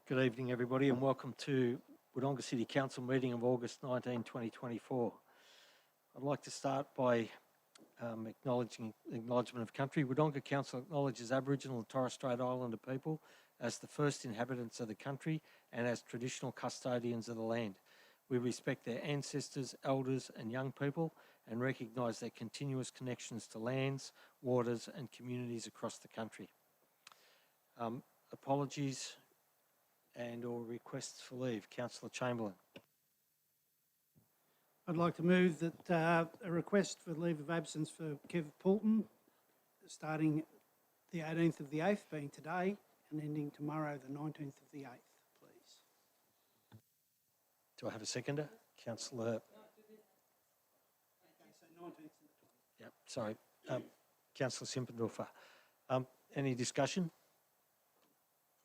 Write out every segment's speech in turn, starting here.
Good evening, everybody, and welcome to Wodonga City Council meeting of August 19, 2024. I'd like to start by acknowledgement of country. Wodonga Council acknowledges Aboriginal and Torres Strait Islander people as the first inhabitants of the country and as traditional custodians of the land. We respect their ancestors, elders and young people and recognise their continuous connections to lands, waters and communities across the country. Apologies and or requests for leave. Councillor Chamberlain. I'd like to move that a request for leave of absence for Kev Poulton, starting the 18th of the 8th, being today, and ending tomorrow, the 19th of the 8th, please. Do I have a seconder? Councillor. Okay, so 19th and the 20th. Yep, sorry. Councillor Simpendorfer. Any discussion?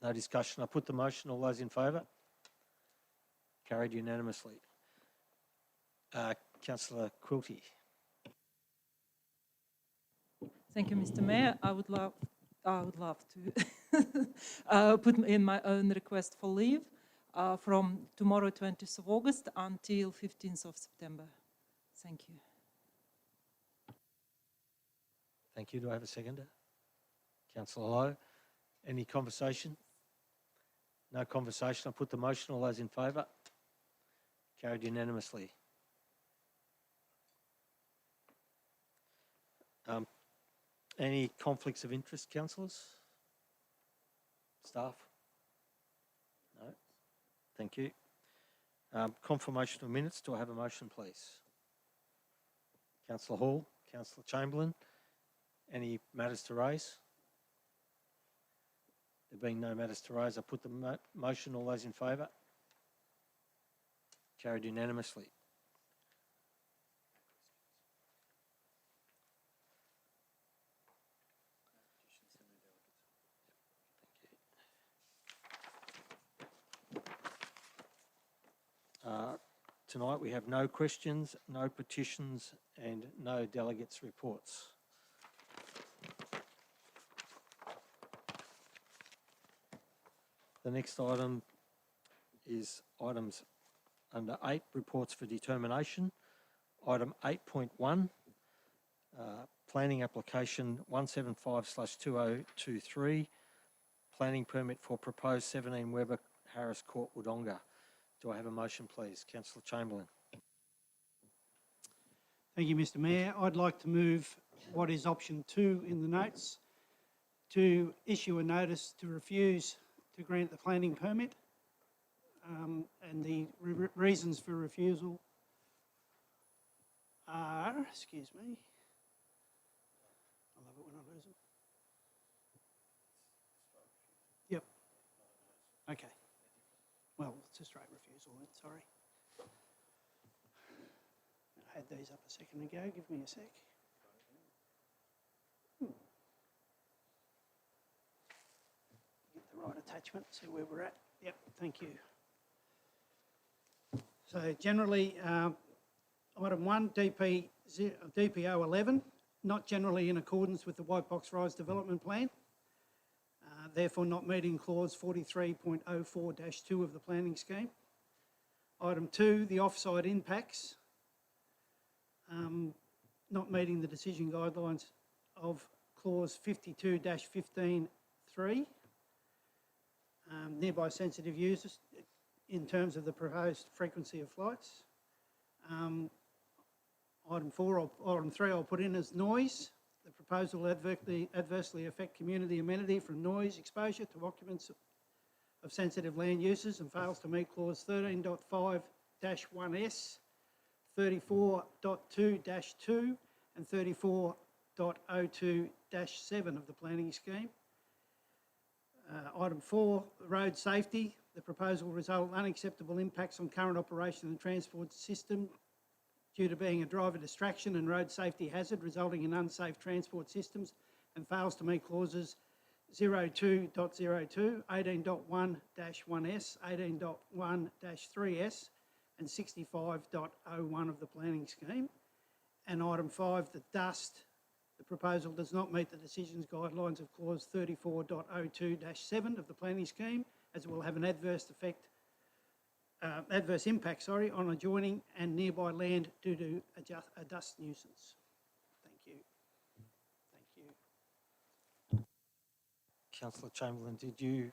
No discussion. I put the motion. All those in favour? Carried unanimously. Councillor Quilty. Thank you, Mr. Mayor. I would love to put in my own request for leave from tomorrow, 20th of August, until 15th of September. Thank you. Thank you. Do I have a seconder? Councillor Lowe. Any conversation? No conversation. I put the motion. All those in favour? Carried unanimously. Any conflicts of interest, councillors? Staff? No? Thank you. Confirmation of minutes. Do I have a motion, please? Councillor Hall, Councillor Chamberlain. Any matters to raise? There being no matters to raise, I put the motion. All those in favour? Carried unanimously. Tonight we have no questions, no petitions and no delegates' reports. The next item is items under 8, reports for determination. Item 8.1, planning application 175/2023, planning permit for proposed 17 Weber Harris Court, Wodonga. Do I have a motion, please? Councillor Chamberlain. Thank you, Mr. Mayor. I'd like to move what is option 2 in the notes, to issue a notice to refuse to grant the planning permit, and the reasons for refusal are, excuse me, I love it when I lose them. Yep. Okay. Well, it's a straight refusal then, sorry. I had these up a second ago, give me a sec. Get the right attachment, see where we're at. Yep, thank you. So generally, item 1, DPO 11, not generally in accordance with the White Box Rise Development Plan, therefore not meeting clause 43.04-2 of the planning scheme. Item 2, the offsite impacts, not meeting the decision guidelines of clause 52-15(3), nearby sensitive users in terms of the proposed frequency of flights. Item 3 I'll put in as noise. The proposal will adversely affect community amenity from noise exposure to occupants of sensitive land uses and fails to meet clause 13.5-1S, 34.2-2 and 34.02-7 of the planning scheme. Item 4, road safety. The proposal will result in unacceptable impacts on current operation of the transport system due to being a driver distraction and road safety hazard, resulting in unsafe transport systems, and fails to meet clauses 02.02, 18.1-1S, 18.1-3S and 65.01 of the planning scheme. And item 5, the dust. The proposal does not meet the decisions guidelines of clause 34.02-7 of the planning scheme as it will have an adverse impact on adjoining and nearby land due to a dust nuisance. Thank you. Thank you. Councillor Chamberlain, did you,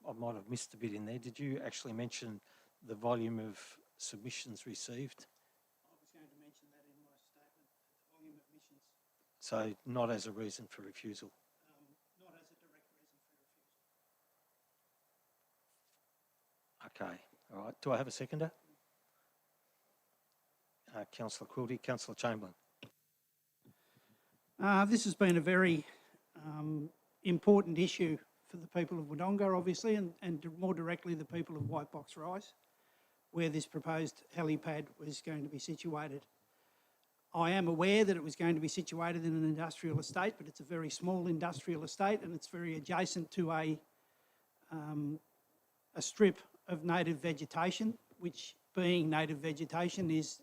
I might have missed a bit in there, did you actually mention the volume of submissions received? I was going to mention that in my statement, the volume of missions, So not as a reason for refusal? not as a direct reason for refusal. Okay, all right. Do I have a seconder? Councillor Quilty, Councillor Chamberlain. This has been a very important issue for the people of Wodonga, obviously, and more directly the people of White Box Rise, where this proposed helipad was going to be situated. I am aware that it was going to be situated in an industrial estate, but it's a very small industrial estate and it's very adjacent to a strip of native vegetation, which, being native vegetation, is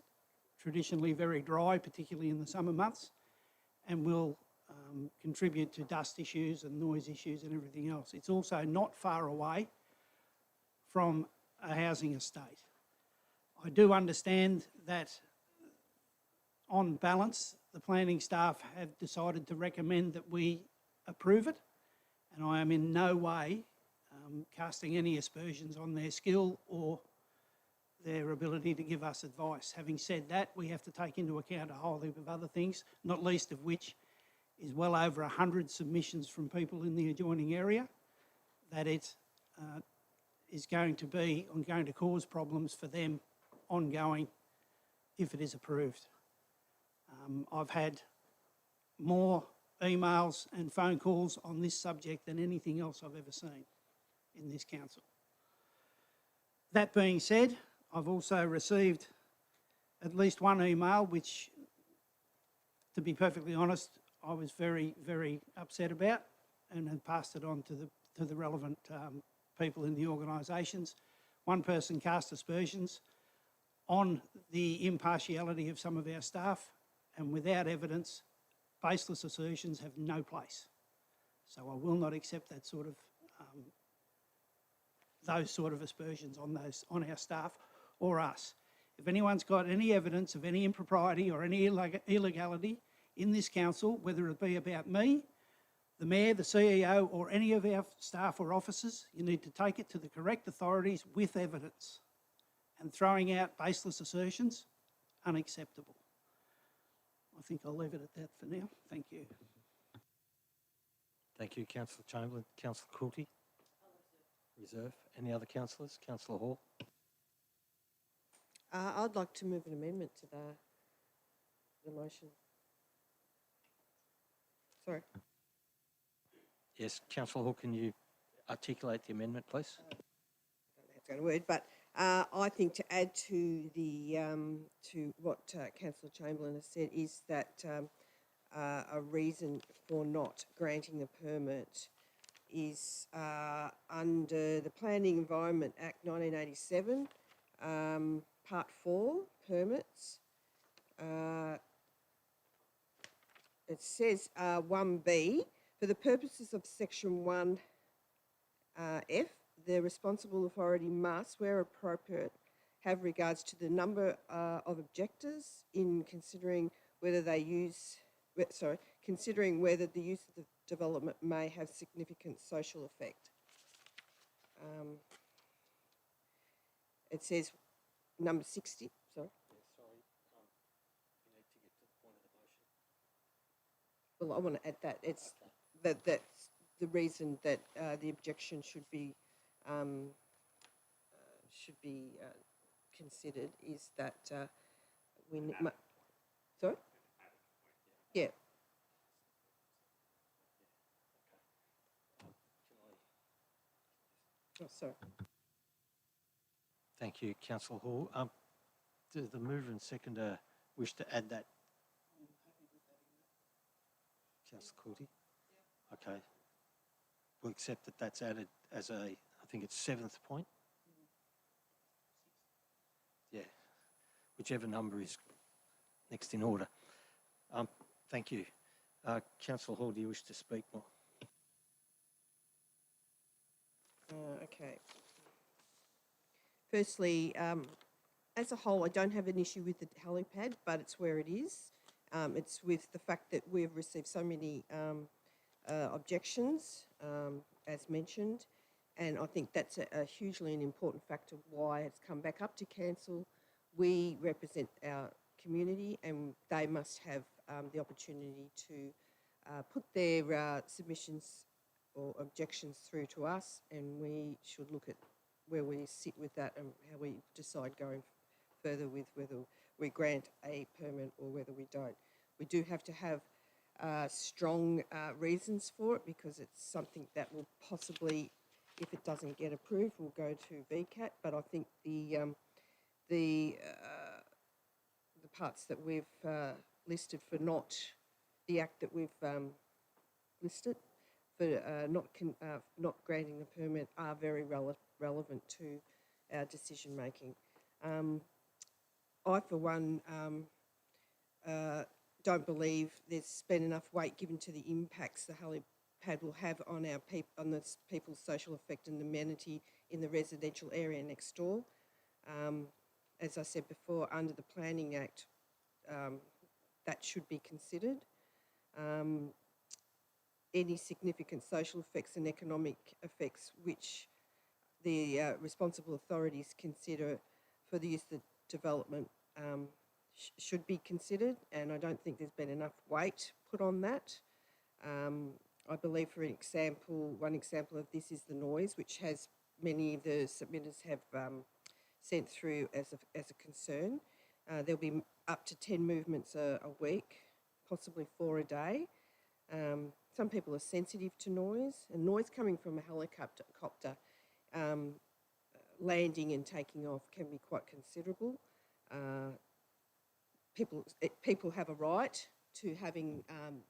traditionally very dry, particularly in the summer months, and will contribute to dust issues and noise issues and everything else. It's also not far away from a housing estate. I do understand that, on balance, the planning staff have decided to recommend that we approve it, and I am in no way casting any aspersions on their skill or their ability to give us advice. Having said that, we have to take into account a whole heap of other things, not least of which is well over 100 submissions from people in the adjoining area, that it is going to cause problems for them ongoing if it is approved. I've had more emails and phone calls on this subject than anything else I've ever seen in this council. That being said, I've also received at least one email which, to be perfectly honest, I was very, very upset about and had passed it on to the relevant people in the organisations. One person cast aspersions on the impartiality of some of our staff, and without evidence, baseless assertions have no place. So I will not accept that sort of those sort of aspersions on our staff or us. If anyone's got any evidence of any impropriety or any illegality in this council, whether it be about me, the Mayor, the CEO, or any of our staff or officers, you need to take it to the correct authorities with evidence. And throwing out baseless assertions, unacceptable. I think I'll leave it at that for now. Thank you. Thank you, Councillor Chamberlain. Councillor Quilty? Reserve. Any other councillors? Councillor Hall? I'd like to move an amendment to the motion. Sorry. Yes, Councillor Hall, can you articulate the amendment, please? I don't know how it's going to word, but I think to add to the to what Councillor Chamberlain has said is that a reason for not granting the permit is under the Planning Environment Act 1987, Part 4, permits. It says 1B, for the purposes of Section 1F, the responsible authority must, where appropriate, have regards to the number of objectors in considering whether the use of the development may have significant social effect. It says number 60, sorry. Yeah, sorry, you need to get to the point of the motion. Well, I want to add that. It's that's the reason that the objection should be considered is that we sorry? Yeah. Oh, sorry. Thank you, Councillor Hall. Does the mover and seconder wish to add that? Councillor Quilty? Okay. We'll accept that that's added as I think it's 7th point. Yeah, whichever number is next in order. Thank you. Councillor Hall, do you wish to speak more? Okay. Firstly, as a whole, I don't have an issue with the helipad, but it's where it is. It's with the fact that we've received so many objections, as mentioned, and I think that's a hugely an important factor why it's come back up to council. We represent our community, and they must have the opportunity to put their submissions or objections through to us, and we should look at where we sit with that and how we decide going further with whether we grant a permit or whether we don't. We do have to have strong reasons for it, because it's something that will possibly, if it doesn't get approved, will go to VCAT. But I think the parts that we've listed for not, the act that we've listed for not granting the permit are very relevant to our decision making. I, for one, don't believe there's been enough weight given to the impacts the helipad will have on our on the people's social effect and amenity in the residential area next door. As I said before, under the Planning Act, that should be considered. Any significant social effects and economic effects which the responsible authorities consider for the use of the development should be considered, and I don't think there's been enough weight put on that. I believe, for example, one example of this is the noise, which has many of the submitters have sent through as a concern. There'll be up to 10 movements a week, possibly 4 a day. Some people are sensitive to noise, and noise coming from a helicopter landing and taking off can be quite considerable. People have a right to having,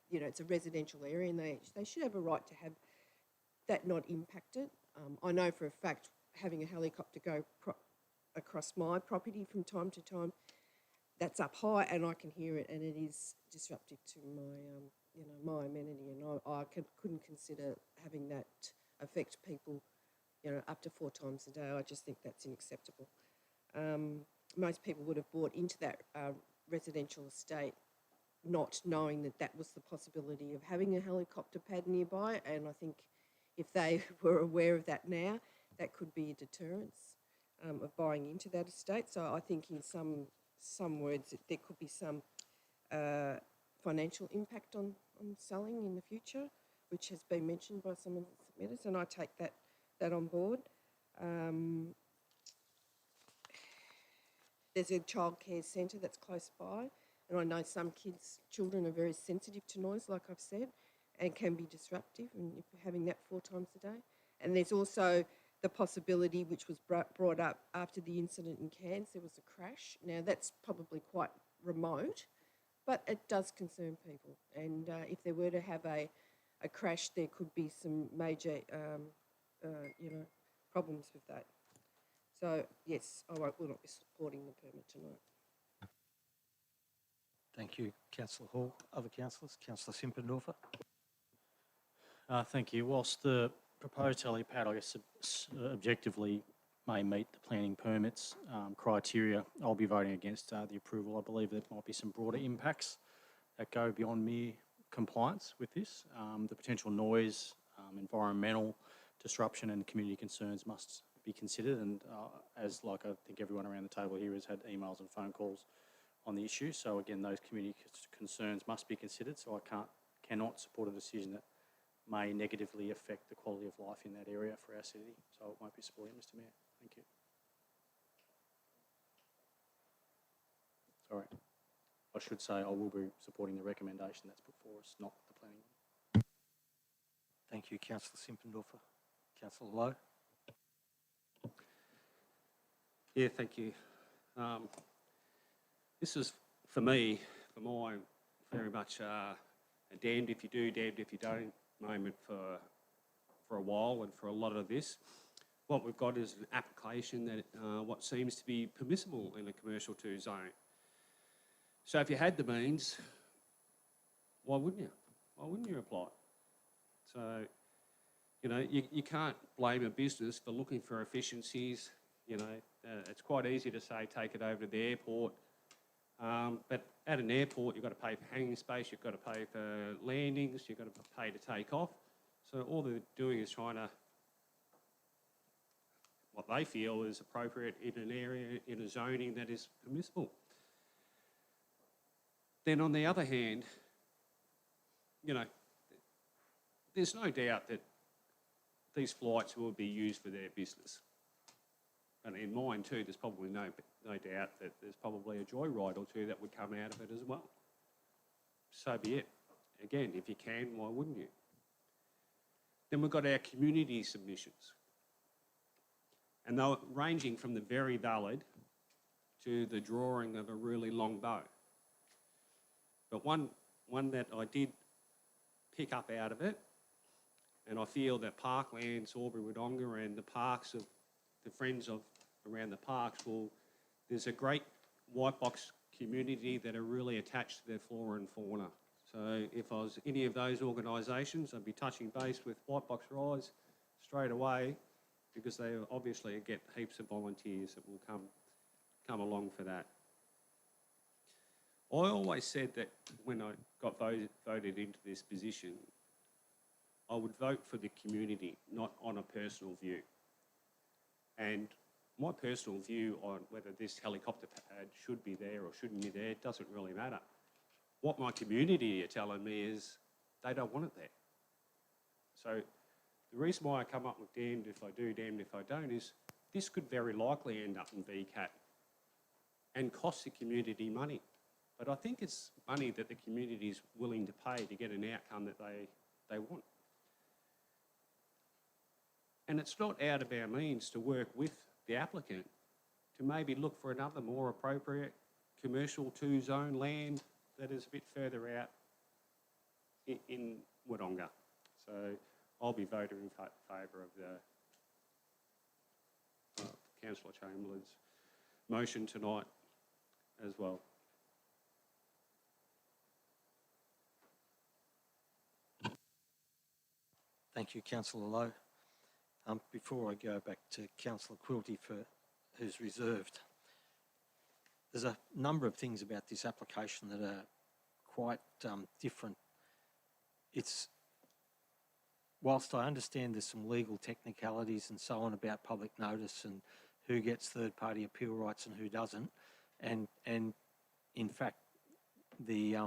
it's a residential area, and they should have a right to have that not impacted. I know for a fact, having a helicopter go across my property from time to time, that's up high and I can hear it, and it is disruptive to my, my amenity, and I couldn't consider having that affect people, up to 4 times a day. I just think that's unacceptable. Most people would have bought into that residential estate not knowing that that was the possibility of having a helicopter pad nearby, and I think if they were aware of that now, that could be a deterrence of buying into that estate. So I think in some words there could be some financial impact on selling in the future, which has been mentioned by some of the submitters, and I take that on board. There's a childcare centre that's close by, and I know some children are very sensitive to noise, like I've said, and can be disruptive, and if you're having that 4 times a day. And there's also the possibility, which was brought up after the incident in Cairns, there was a crash. Now, that's probably quite remote, but it does concern people. And if there were to have a crash, there could be some major, problems with that. So, yes, I will not be supporting the permit tonight. Thank you, Councillor Hall. Other councillors? Councillor Simpendorfer. Thank you. Whilst the proposed helipad, I guess, objectively may meet the planning permits criteria, I'll be voting against the approval. I believe there might be some broader impacts that go beyond mere compliance with this. The potential noise, environmental disruption and community concerns must be considered, and as like I think everyone around the table here has had emails and phone calls on the issue. So again, those community concerns must be considered. So I cannot support a decision that may negatively affect the quality of life in that area for our city. So I won't be supporting, Mr. Mayor. Thank you. Sorry. I should say I will be supporting the recommendation that's put forward, not the planning one. Thank you, Councillor Simpendorfer. Councillor Lowe. Yeah, thank you. This is, for me, for my very much a damned if you do, damned if you don't moment for a while, and for a lot of this. What we've got is an application that what seems to be permissible in a commercial 2 zone. So if you had the means, why wouldn't you? Why wouldn't you apply? So You know, you can't blame a business for looking for efficiencies. You know, it's quite easy to say take it over to the airport. But at an airport, you've got to pay for hanging space, you've got to pay for landings, you've got to pay to take off. So all they're doing is trying to, what they feel is appropriate in an area, in a zoning that is permissible. Then on the other hand, you know, there's no doubt that these flights will be used for their business. And in mine too, there's probably no doubt that there's probably a joyride or two that would come out of it as well. So be it. Again, if you can, why wouldn't you? Then we've got our community submissions. And they're ranging from the very valid to the drawing of a really long bow. But one that I did pick up out of it, and I feel that Parklands, Albury Wodonga and the parks of the friends of around the parks there's a great white box community that are really attached to their flora and fauna. So if I was any of those organisations, I'd be touching base with White Box Rise straight away, because they obviously get heaps of volunteers that will come along for that. I always said that when I got voted into this position, I would vote for the community, not on a personal view. And my personal view on whether this helicopter pad should be there or shouldn't be there doesn't really matter. What my community are telling me is they don't want it there. So the reason why I come up with damned if I do, damned if I don't is this could very likely end up in VCAT and cost the community money. But I think it's money that the community is willing to pay to get an outcome that they want. And it's not out of our means to work with the applicant to maybe look for another more appropriate commercial two-zone land that is a bit further out in Wodonga. So I'll be voting in favour of the Councillor Chamberlain's motion tonight as well. Thank you, Councillor Lowe. Before I go back to Councillor Quilty who's reserved, there's a number of things about this application that are quite different. Whilst I understand there's some legal technicalities and so on about public notice and who gets third-party appeal rights and who doesn't, and in fact the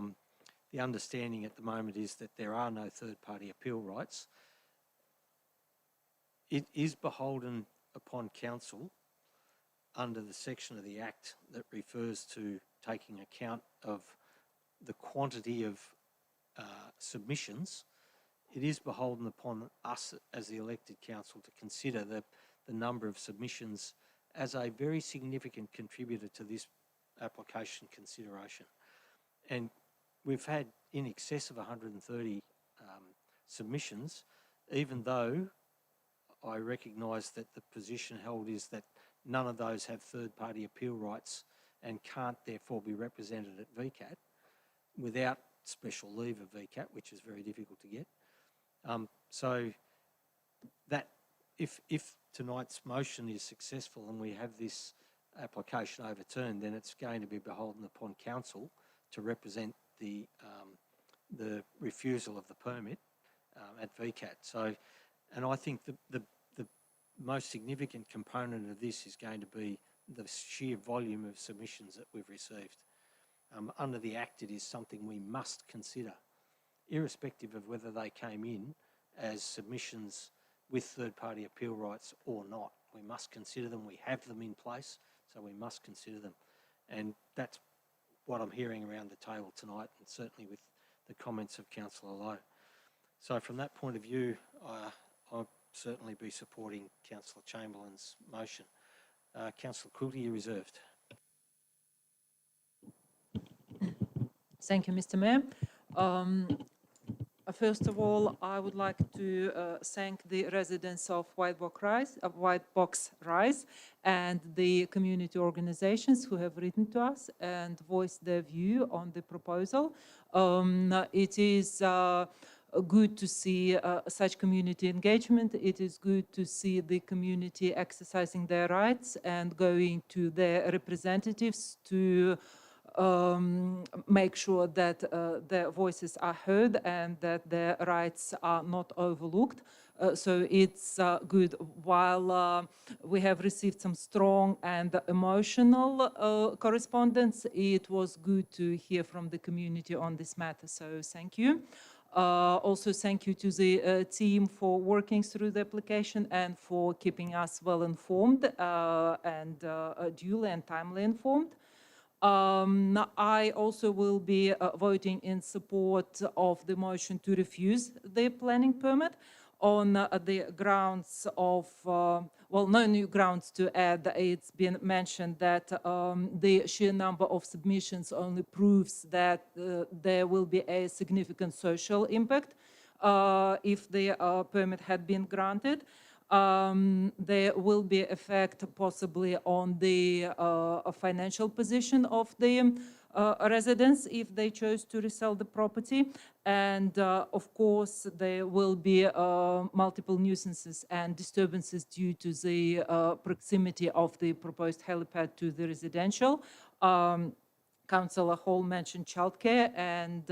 understanding at the moment is that there are no third-party appeal rights. It is beholden upon council under the section of the Act that refers to taking account of the quantity of submissions. It is beholden upon us as the elected council to consider the number of submissions as a very significant contributor to this application consideration. And we've had in excess of 130 submissions, even though I recognise that the position held is that none of those have third-party appeal rights and can't therefore be represented at VCAT without special leave of VCAT, which is very difficult to get. So that if tonight's motion is successful and we have this application overturned, then it's going to be beholden upon council to represent the refusal of the permit at VCAT. So, and I think the most significant component of this is going to be the sheer volume of submissions that we've received. Under the Act, it is something we must consider, irrespective of whether they came in as submissions with third-party appeal rights or not. We must consider them. We have them in place, so we must consider them. And that's what I'm hearing around the table tonight, and certainly with the comments of Councillor Lowe. So from that point of view, I'll certainly be supporting Councillor Chamberlain's motion. Councillor Quilty, you're reserved. Thank you, Mr. Mayor. First of all, I would like to thank the residents of White Box Rise and the community organizations who have written to us and voiced their view on the proposal. It is good to see such community engagement. It is good to see the community exercising their rights and going to their representatives to make sure that their voices are heard and that their rights are not overlooked. So it's good. While we have received some strong and emotional correspondence, it was good to hear from the community on this matter. So thank you. Also, thank you to the team for working through the application and for keeping us well informed and duly and timely informed. I also will be voting in support of the motion to refuse the planning permit on the grounds of, well, no new grounds to add. It's been mentioned that the sheer number of submissions only proves that there will be a significant social impact if the permit had been granted. There will be effect possibly on the financial position of the residents if they chose to resell the property. And of course, there will be multiple nuisances and disturbances due to the proximity of the proposed helipad to the residential. Councillor Hall mentioned childcare and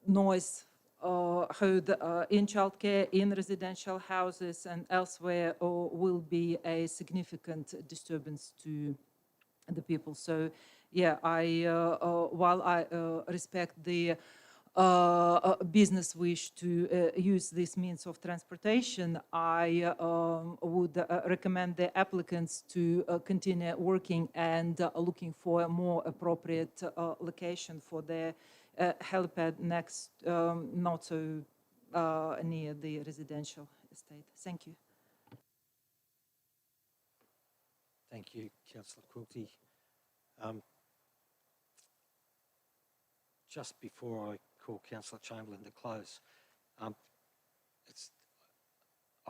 noise heard in childcare, in residential houses and elsewhere will be a significant disturbance to the people. So yeah, while I respect the business wish to use this means of transportation, I would recommend the applicants to continue working and looking for a more appropriate location for their helipad next, not so near the residential estate. Thank you. Thank you, Councillor Quilty. Just before I call Councillor Chamberlain to close, I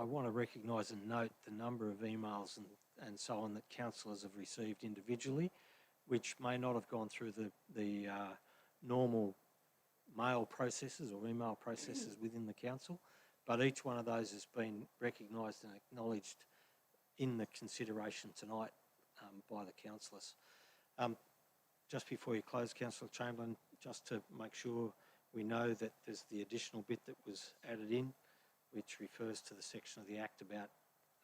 want to recognise and note the number of emails and so on that councillors have received individually, which may not have gone through the normal mail processes or email processes within the council, but each one of those has been recognised and acknowledged in the consideration tonight by the councillors. Just before you close, Councillor Chamberlain, just to make sure we know that there's the additional bit that was added in, which refers to the section of the Act about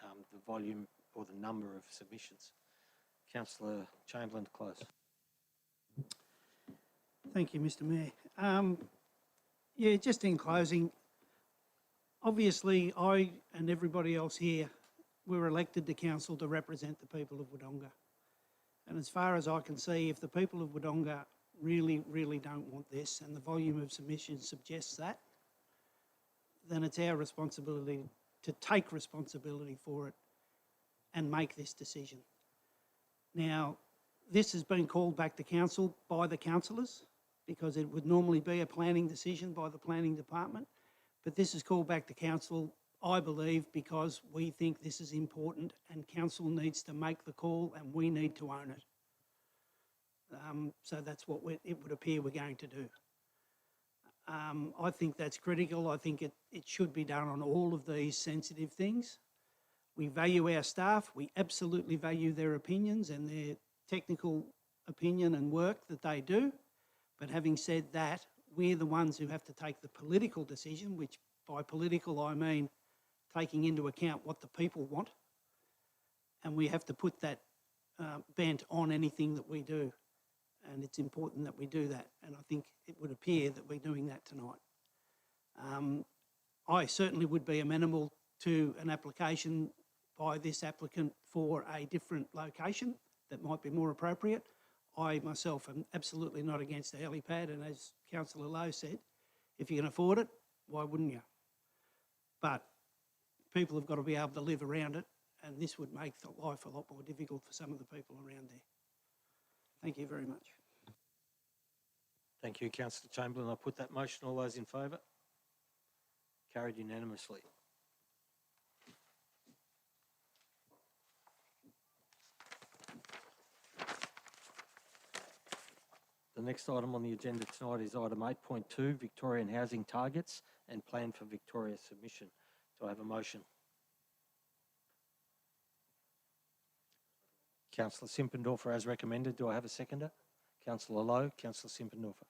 the volume or the number of submissions. Councillor Chamberlain to close. Thank you, Mr. Mayor. Yeah, just in closing, obviously I and everybody else here were elected to council to represent the people of Wodonga. And as far as I can see, if the people of Wodonga really, really don't want this and the volume of submissions suggests that, then it's our responsibility to take responsibility for it and make this decision. Now, this has been called back to council by the councillors because it would normally be a planning decision by the planning department, but this is called back to council, I believe, because we think this is important and council needs to make the call and we need to own it. So that's what it would appear we're going to do. I think that's critical. I think it should be done on all of these sensitive things. We value our staff. We absolutely value their opinions and their technical opinion and work that they do. But having said that, we're the ones who have to take the political decision, which by political I mean taking into account what the people want. And we have to put that bent on anything that we do. And it's important that we do that. And I think it would appear that we're doing that tonight. I certainly would be amenable to an application by this applicant for a different location that might be more appropriate. I myself am absolutely not against the helipad, and as Councillor Lowe said, if you can afford it, why wouldn't you? But people have got to be able to live around it, and this would make the life a lot more difficult for some of the people around there. Thank you very much. Thank you, Councillor Chamberlain. I'll put that motion. All those in favour? Carried unanimously. The next item on the agenda tonight is item 8.2, Victorian housing targets and plan for Victoria submission. Do I have a motion? Councillor Simpendorfer as recommended. Do I have a seconder? Councillor Lowe, Councillor Simpendorfer.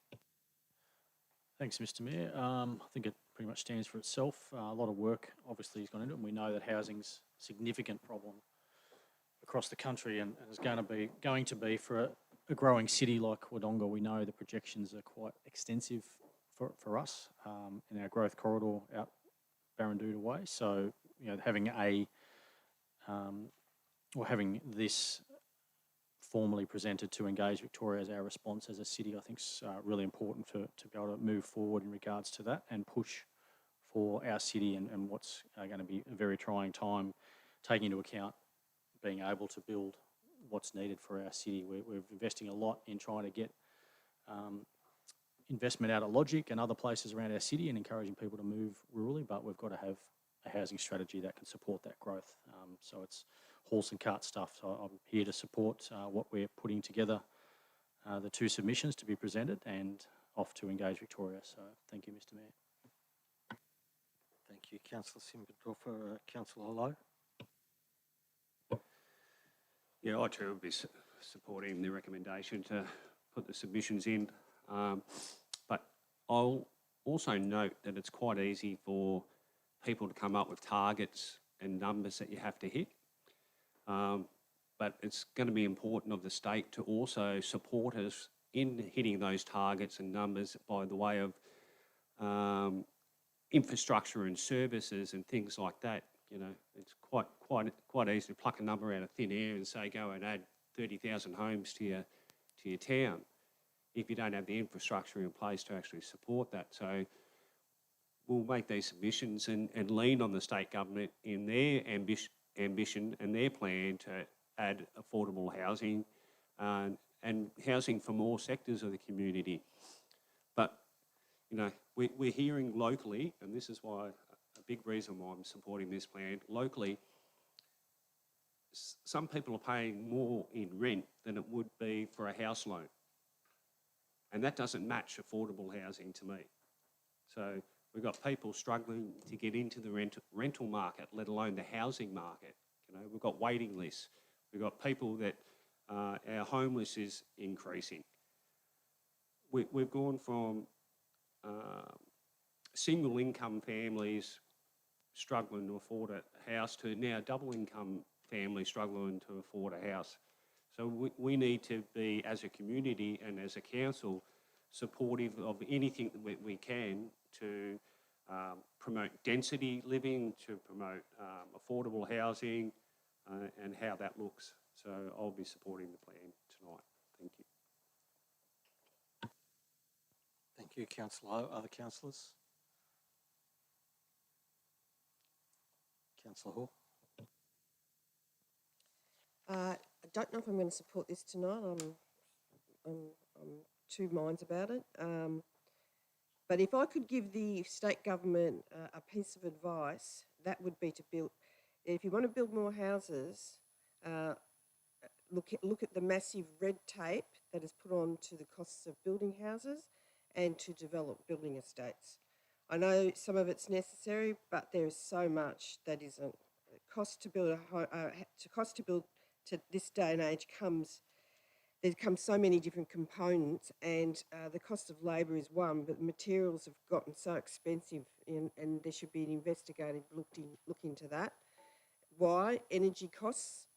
Thanks, Mr Mayor. I think it pretty much stands for itself. A lot of work obviously has gone into it, and we know that housing's a significant problem across the country and is going to be for a growing city like Wodonga. We know the projections are quite extensive for us in our growth corridor out Barranduda way. So, you know, having having this formally presented to Engage Victoria as our response as a city, I think is really important to be able to move forward in regards to that and push for our city and what's going to be a very trying time, taking into account being able to build what's needed for our city. We're investing a lot in trying to get investment out of Logic and other places around our city and encouraging people to move rurally, but we've got to have a housing strategy that can support that growth. So it's horse and cart stuff. So I'm here to support what we're putting together, the two submissions to be presented and off to Engage Victoria. So thank you, Mr Mayor. Thank you, Councillor Simpendorfer. Councillor Lowe. Yeah, I too will be supporting the recommendation to put the submissions in. But I'll also note that it's quite easy for people to come up with targets and numbers that you have to hit. But it's going to be important of the state to also support us in hitting those targets and numbers by the way of infrastructure and services and things like that. You know, it's quite easy to pluck a number out of thin air and say go and add 30,000 homes to your town if you don't have the infrastructure in place to actually support that. So we'll make these submissions and lean on the state government in their ambition and their plan to add affordable housing and housing for more sectors of the community. But, you know, we're hearing locally, and this is why a big reason why I'm supporting this plan, locally, some people are paying more in rent than it would be for a house loan. And that doesn't match affordable housing to me. So we've got people struggling to get into the rental market, let alone the housing market. You know, we've got waiting lists. We've got people that our homeless is increasing. We've gone from single income families struggling to afford a house to now double income families struggling to afford a house. So we need to be, as a community and as a council, supportive of anything that we can to promote density living, to promote affordable housing and how that looks. So I'll be supporting the plan tonight. Thank you. Thank you, Councillor Lowe. Other councillors? Councillor Hall. I don't know if I'm going to support this tonight. I'm two minds about it. But if I could give the state government a piece of advice, that would be to build, if you want to build more houses, look at the massive red tape that is put on to the costs of building houses and to develop building estates. I know some of it's necessary, but there is so much that isn't. Cost to build to this day and age there comes so many different components, and the cost of labour is one, but materials have gotten so expensive, and there should be an investigative look into that. Why? Energy costs,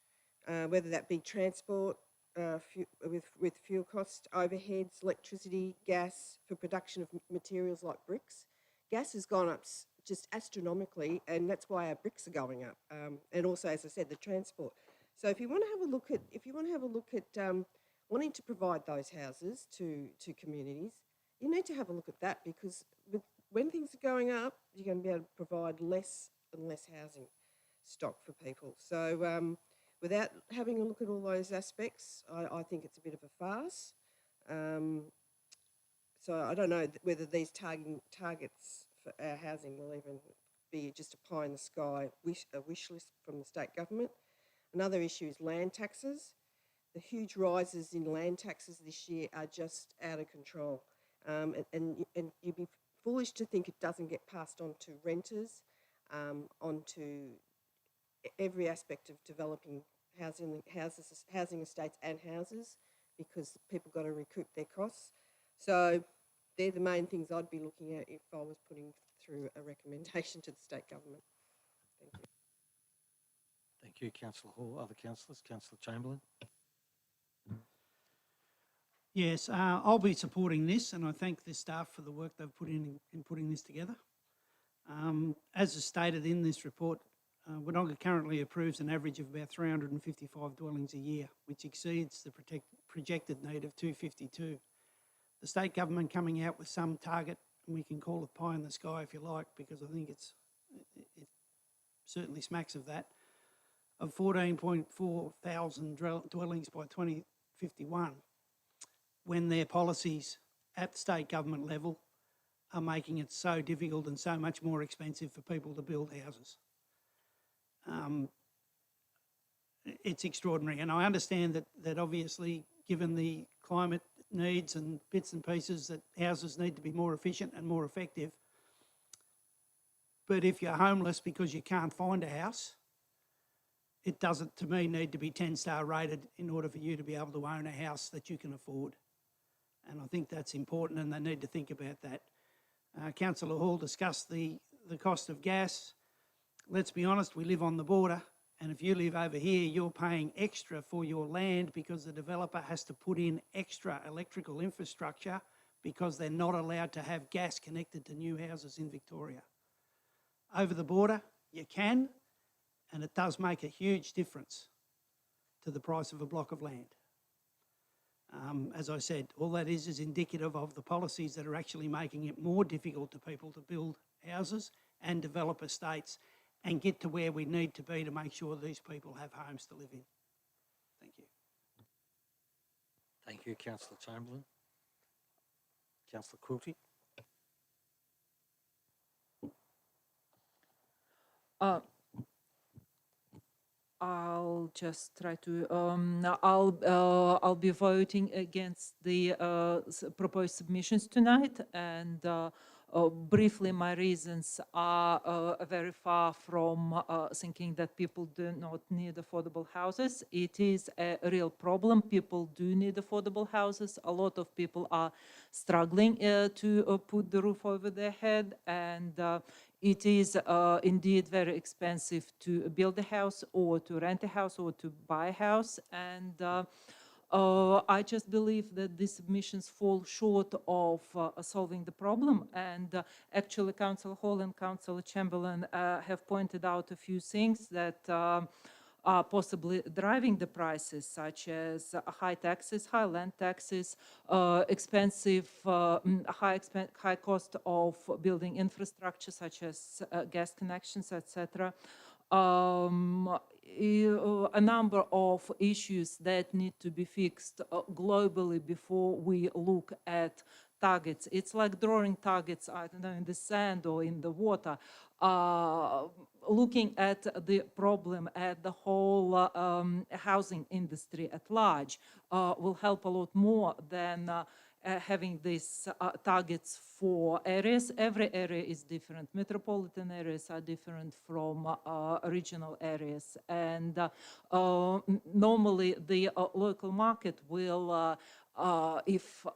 whether that be transport with fuel costs, overheads, electricity, gas for production of materials like bricks. Gas has gone up just astronomically, and that's why our bricks are going up. And also, as I said, the transport. So if you want to have a look at, wanting to provide those houses to communities, you need to have a look at that, because when things are going up, you're going to be able to provide less and less housing stock for people. So without having a look at all those aspects, I think it's a bit of a farce. So I don't know whether these targets for our housing will even be just a pie in the sky wish list from the state government. Another issue is land taxes. the huge rises in land taxes this year are just out of control. And you'd be foolish to think it doesn't get passed on to renters, onto every aspect of developing housing estates and houses, because people got to recoup their costs. So they're the main things I'd be looking at if I was putting through a recommendation to the state government. Thank you. Thank you, Councillor Hall. Other councillors? Councillor Chamberlain? Yes, I'll be supporting this, and I thank the staff for the work they've put in putting this together. As is stated in this report, Wodonga currently approves an average of about 355 dwellings a year, which exceeds the projected need of 252. The state government coming out with some target, and we can call it pie in the sky if you like, because I think it certainly smacks of that, of 14.4 thousand dwellings by 2051, when their policies at the state government level are making it so difficult and so much more expensive for people to build houses. It's extraordinary, and I understand that obviously, given the climate needs and bits and pieces, that houses need to be more efficient and more effective. But if you're homeless because you can't find a house, it doesn't, to me, need to be 10-star rated in order for you to be able to own a house that you can afford. And I think that's important, and they need to think about that. Councillor Hall discussed the cost of gas. Let's be honest, we live on the border, and if you live over here, you're paying extra for your land because the developer has to put in extra electrical infrastructure because they're not allowed to have gas connected to new houses in Victoria. Over the border, you can, and it does make a huge difference to the price of a block of land. As I said, all that is indicative of the policies that are actually making it more difficult to people to build houses and develop estates and get to where we need to be to make sure these people have homes to live in. Thank you. Thank you, Councillor Chamberlain. Councillor Quilty? I'll just try to. I'll be voting against the proposed submissions tonight, and briefly, my reasons are very far from thinking that people do not need affordable houses. It is a real problem. People do need affordable houses. A lot of people are struggling to put the roof over their head, and it is indeed very expensive to build a house or to rent a house or to buy a house. And I just believe that these submissions fall short of solving the problem. And actually, Councillor Hall and Councillor Chamberlain have pointed out a few things that are possibly driving the prices, such as high taxes, high land taxes, high cost of building infrastructure, such as gas connections, etc. A number of issues that need to be fixed globally before we look at targets. It's like drawing targets, I don't know, in the sand or in the water. Looking at the problem at the whole housing industry at large will help a lot more than having these targets for areas. Every area is different. Metropolitan areas are different from regional areas. And normally the local market will if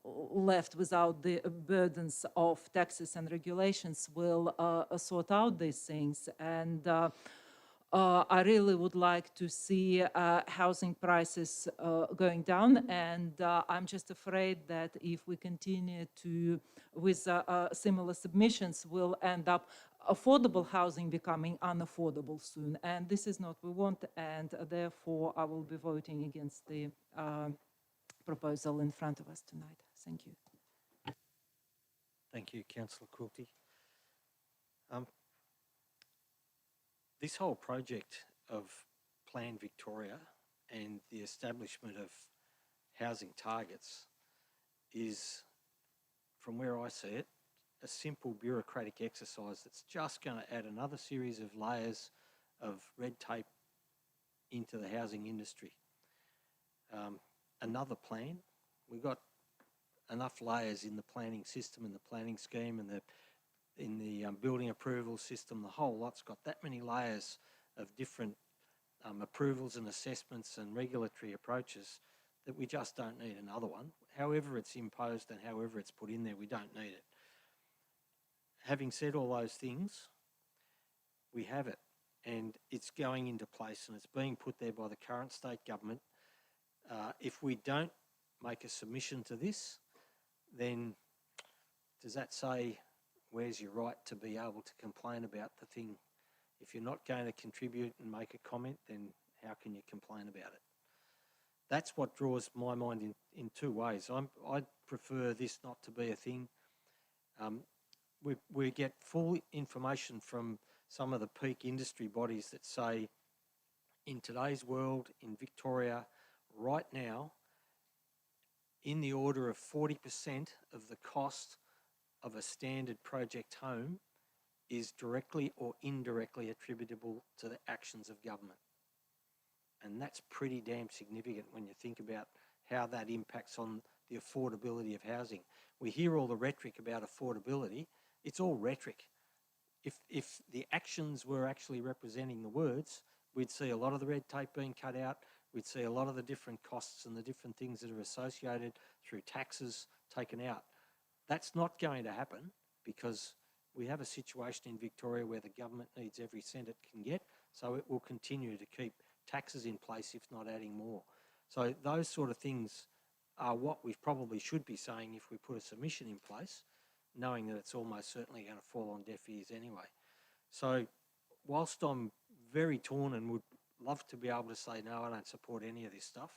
left without the burdens of taxes and regulations, will sort out these things. And I really would like to see housing prices going down. And I'm just afraid that if we continue with similar submissions, we'll end up affordable housing becoming unaffordable soon. And this is not what we want. And therefore, I will be voting against the proposal in front of us tonight. Thank you. Thank you, Councillor Quilty. This whole project of Plan Victoria and the establishment of housing targets is, from where I see it, a simple bureaucratic exercise that's just going to add another series of layers of red tape into the housing industry. another plan. We've got enough layers in the planning system and the planning scheme and in the building approval system. The whole lot's got that many layers of different approvals and assessments and regulatory approaches that we just don't need another one. However it's imposed and however it's put in there, we don't need it. Having said all those things, we have it and it's going into place and it's being put there by the current state government. If we don't make a submission to this, then does that say where's your right to be able to complain about the thing? If you're not going to contribute and make a comment, then how can you complain about it? That's what draws my mind in two ways. I'd prefer this not to be a thing. We get full information from some of the peak industry bodies that say in today's world, in Victoria, right now, in the order of 40% of the cost of a standard project home is directly or indirectly attributable to the actions of government. And that's pretty damn significant when you think about how that impacts on the affordability of housing. We hear all the rhetoric about affordability. It's all rhetoric. If the actions were actually representing the words, we'd see a lot of the red tape being cut out. We'd see a lot of the different costs and the different things that are associated through taxes taken out. That's not going to happen because we have a situation in Victoria where the government needs every cent it can get, so it will continue to keep taxes in place, if not adding more. So those sort of things are what we probably should be saying if we put a submission in place, knowing that it's almost certainly going to fall on deaf ears anyway. So whilst I'm very torn and would love to be able to say, no, I don't support any of this stuff,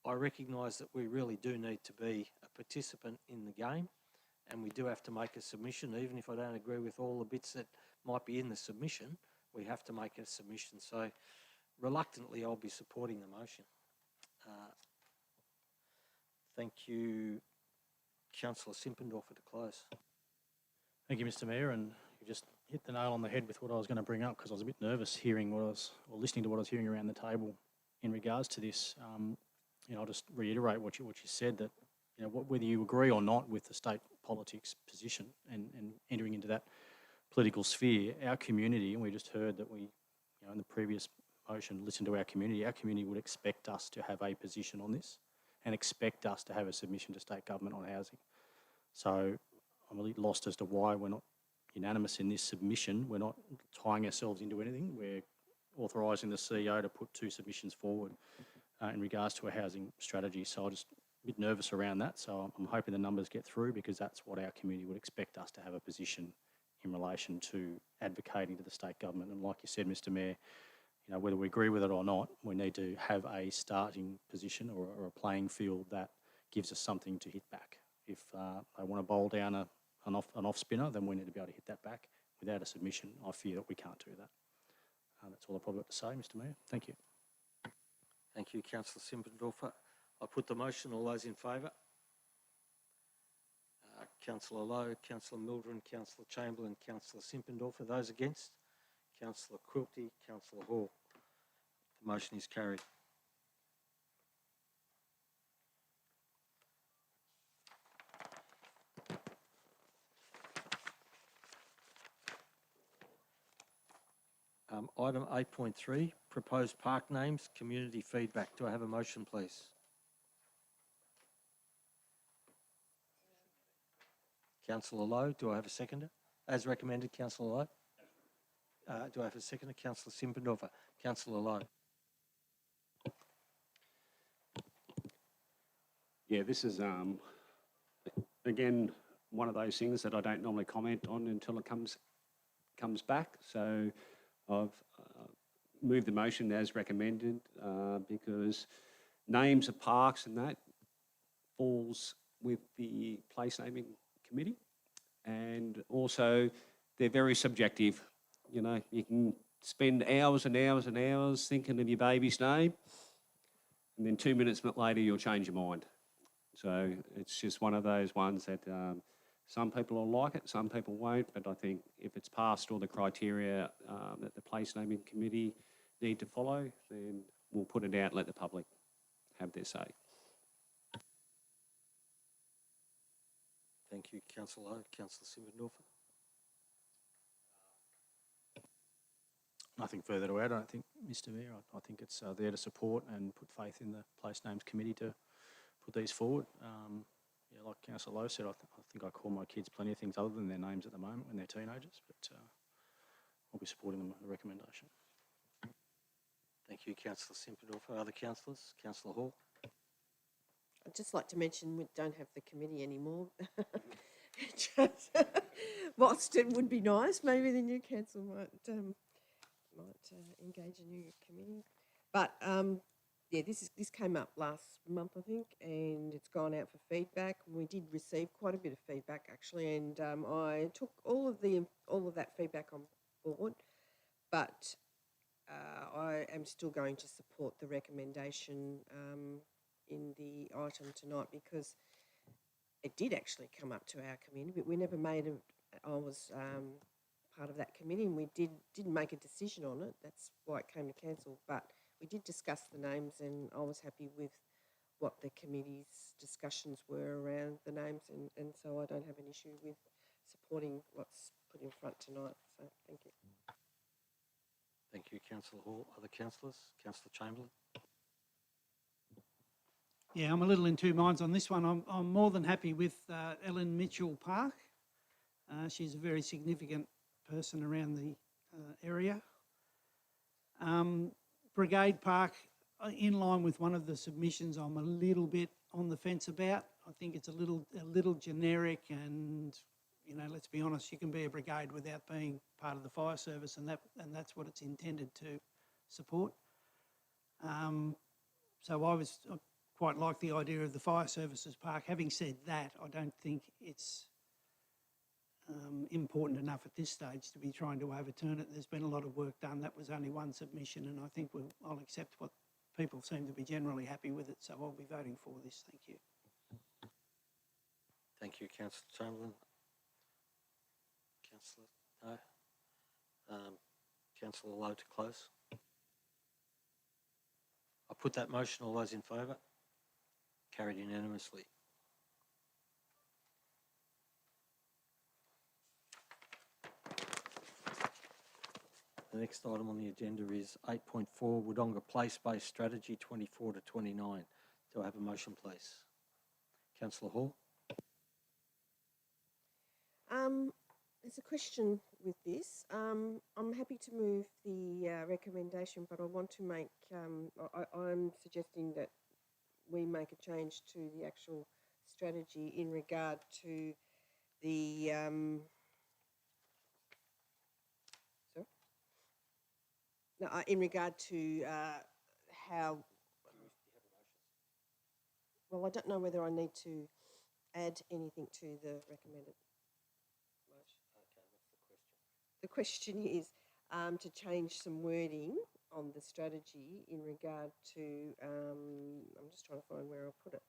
I recognise that we really do need to be a participant in the game and we do have to make a submission. Even if I don't agree with all the bits that might be in the submission, we have to make a submission. So reluctantly, I'll be supporting the motion. Thank you, Councillor Simpendorfer, to close. Thank you, Mr. Mayor, and you just hit the nail on the head with what I was going to bring up because I was a bit nervous hearing listening to what I was hearing around the table in regards to this. I'll just reiterate what you said, that whether you agree or not with the state politics position and entering into that political sphere, our community, and we just heard that we, in the previous motion, listened to our community would expect us to have a position on this and expect us to have a submission to state government on housing. So I'm a little lost as to why we're not unanimous in this submission. We're not tying ourselves into anything. We're authorising the CEO to put 2 submissions forward in regards to a housing strategy. So I'm just a bit nervous around that. So I'm hoping the numbers get through because that's what our community would expect us to have a position in relation to advocating to the state government. And like you said, Mr. Mayor, whether we agree with it or not, we need to have a starting position or a playing field that gives us something to hit back. If they want to bowl down an off spinner, then we need to be able to hit that back. Without a submission, I fear that we can't do that. That's all I've probably got to say, Mr. Mayor. Thank you. Thank you, Councillor Simpendorfer. I'll put the motion. All those in favour? Councillor Lowe, Councillor Mildren, Councillor Chamberlain, Councillor Simpendorfer. Those against? Councillor Quilty, Councillor Hall. The motion is carried. Item 8.3, proposed park names, community feedback. Do I have a motion, please? Councillor Lowe, do I have a seconder? As recommended, Councillor Lowe. Do I have a seconder? Councillor Simpendorfer. Councillor Lowe. Yeah, this is, again, one of those things that I don't normally comment on until it comes back. So I've moved the motion as recommended because names of parks and that falls with the place naming committee. And also, they're very subjective. You can spend hours and hours and hours thinking of your baby's name, and then 2 minutes later, you'll change your mind. So it's just one of those ones that some people will like it, some people won't, but I think if it's passed all the criteria that the place naming committee need to follow, then we'll put it out and let the public have their say. Thank you, Councillor Lowe. Councillor Simmendorfer. Nothing further to add, I don't think, Mr Mayor. I think it's there to support and put faith in the Place Names Committee to put these forward. Yeah, like Councillor Lowe said, I think I call my kids plenty of things other than their names at the moment when they're teenagers, but I'll be supporting the recommendation. Thank you, Councillor Simmendorfer. Other councillors? Councillor Hall. I'd just like to mention we don't have the committee anymore. Whilst it would be nice, maybe the new council might engage a new committee. But yeah, this came up last month, I think, and it's gone out for feedback. We did receive quite a bit of feedback actually, and I took all of that feedback on board. But I am still going to support the recommendation in the item tonight because it did actually come up to our committee, but we never made it. I was part of that committee and we didn't make a decision on it. That's why it came to council. But we did discuss the names and I was happy with what the committee's discussions were around the names and so I don't have an issue with supporting what's put in front tonight. So thank you. Thank you, Councillor Hall. Other councillors? Councillor Chamberlain. Yeah, I'm a little in two minds on this one. I'm more than happy with Ellen Mitchell Park. She's a very significant person around the area. Brigade Park, in line with one of the submissions, I'm a little bit on the fence about. I think it's a little generic and, you know, let's be honest, you can be a brigade without being part of the fire service and that's what it's intended to support. So I quite like the idea of the fire services park. Having said that, I don't think it's important enough at this stage to be trying to overturn it. There's been a lot of work done. That was only one submission and I think I'll accept what people seem to be generally happy with it, so I'll be voting for this. Thank you. Thank you, Councillor Chamberlain. Councillor, no. Councillor Lowe to close. I put that motion. All those in favour? Carried unanimously. The next item on the agenda is 8.4 Wodonga Place-Based Strategy 24 to 29. Do I have a motion, please? Councillor Hall. There's a question with this. I'm happy to move the recommendation, but I want to make, I'm suggesting that we make a change to the actual strategy in regard to the, in regard to how, well, I don't know whether I need to add anything to the recommended motion. Okay, what's the question? The question is to change some wording on the strategy in regard to, I'm just trying to find where I'll put it,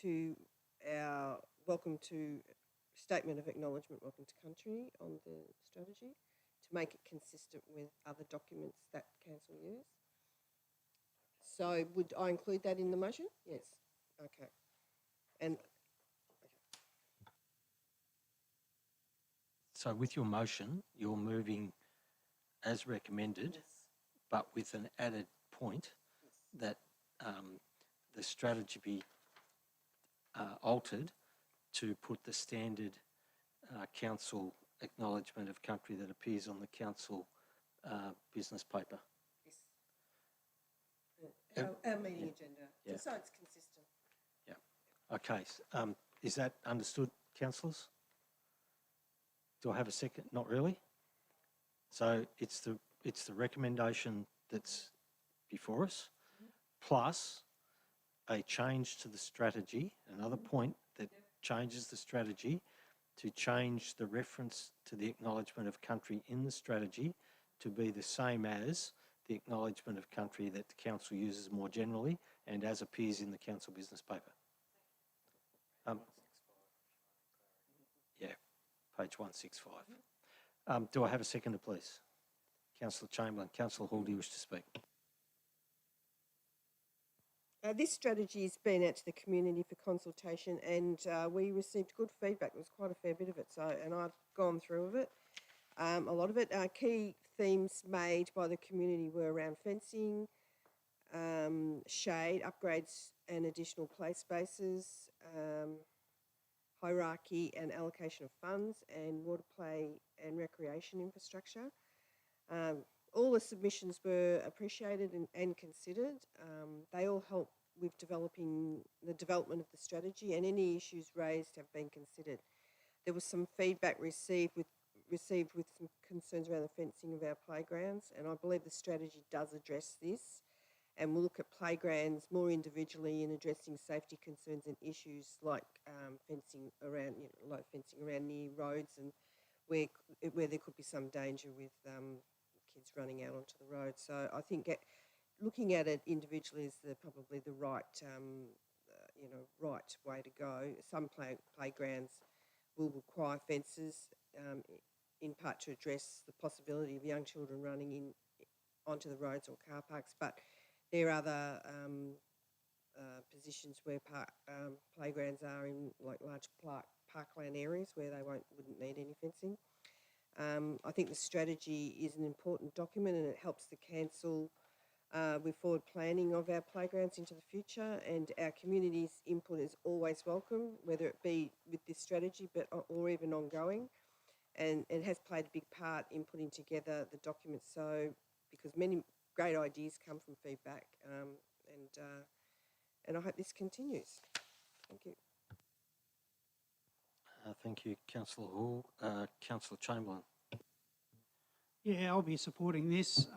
to our welcome to statement of acknowledgement, welcome to country on the strategy, to make it consistent with other documents that council use. So would I include that in the motion? Yes. Okay. And So with your motion, you're moving as recommended, yes. but with an added point that the strategy be altered to put the standard council acknowledgement of country that appears on the council business paper. Yes. Our meeting agenda, Yeah. just so it's consistent. Yeah. Okay. Is that understood, councillors? Do I have a second? Not really. So it's the recommendation that's before us, plus a change to the strategy, another point that changes the strategy to change the reference to the acknowledgement of country in the strategy to be the same as the acknowledgement of country that the council uses more generally and as appears in the council business paper. Yeah, page 165. Do I have a seconder, please? Councillor Chamberlain. Councillor Hall, do you wish to speak? This strategy has been out to the community for consultation, and we received good feedback. There was quite a fair bit of it, and I've gone through it. A lot of it. Key themes made by the community were around fencing, shade, upgrades and additional play spaces, hierarchy and allocation of funds, and water play and recreation infrastructure. All the submissions were appreciated and considered. They all help with the development of the strategy, and any issues raised have been considered. There was some feedback received with some concerns around the fencing of our playgrounds, and I believe the strategy does address this. And we'll look at playgrounds more individually in addressing safety concerns and issues like fencing around, fencing around near roads and where there could be some danger with kids running out onto the road. So I think looking at it individually is probably the right, right way to go. Some playgrounds will require fences, in part to address the possibility of young children running onto the roads or car parks, but there are other positions where playgrounds are in like large parkland areas where they wouldn't need any fencing. I think the strategy is an important document, and it helps the council with forward planning of our playgrounds into the future, and our community's input is always welcome, whether it be with this strategy or even ongoing, and it has played a big part in putting together the document, because many great ideas come from feedback, and I hope this continues. Thank you. Thank you, Councillor Hall. Councillor Chamberlain. Yeah, I'll be supporting this.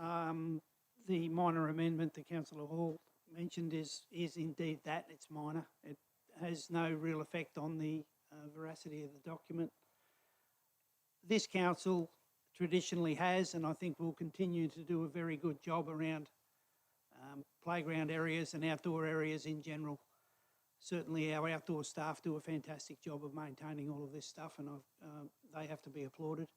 The minor amendment that Councillor Hall mentioned is indeed that. It's minor. It has no real effect on the veracity of the document. This council traditionally has, and I think will continue to do a very good job around playground areas and outdoor areas in general. Certainly our outdoor staff do a fantastic job of maintaining all of this stuff, and they have to be applauded.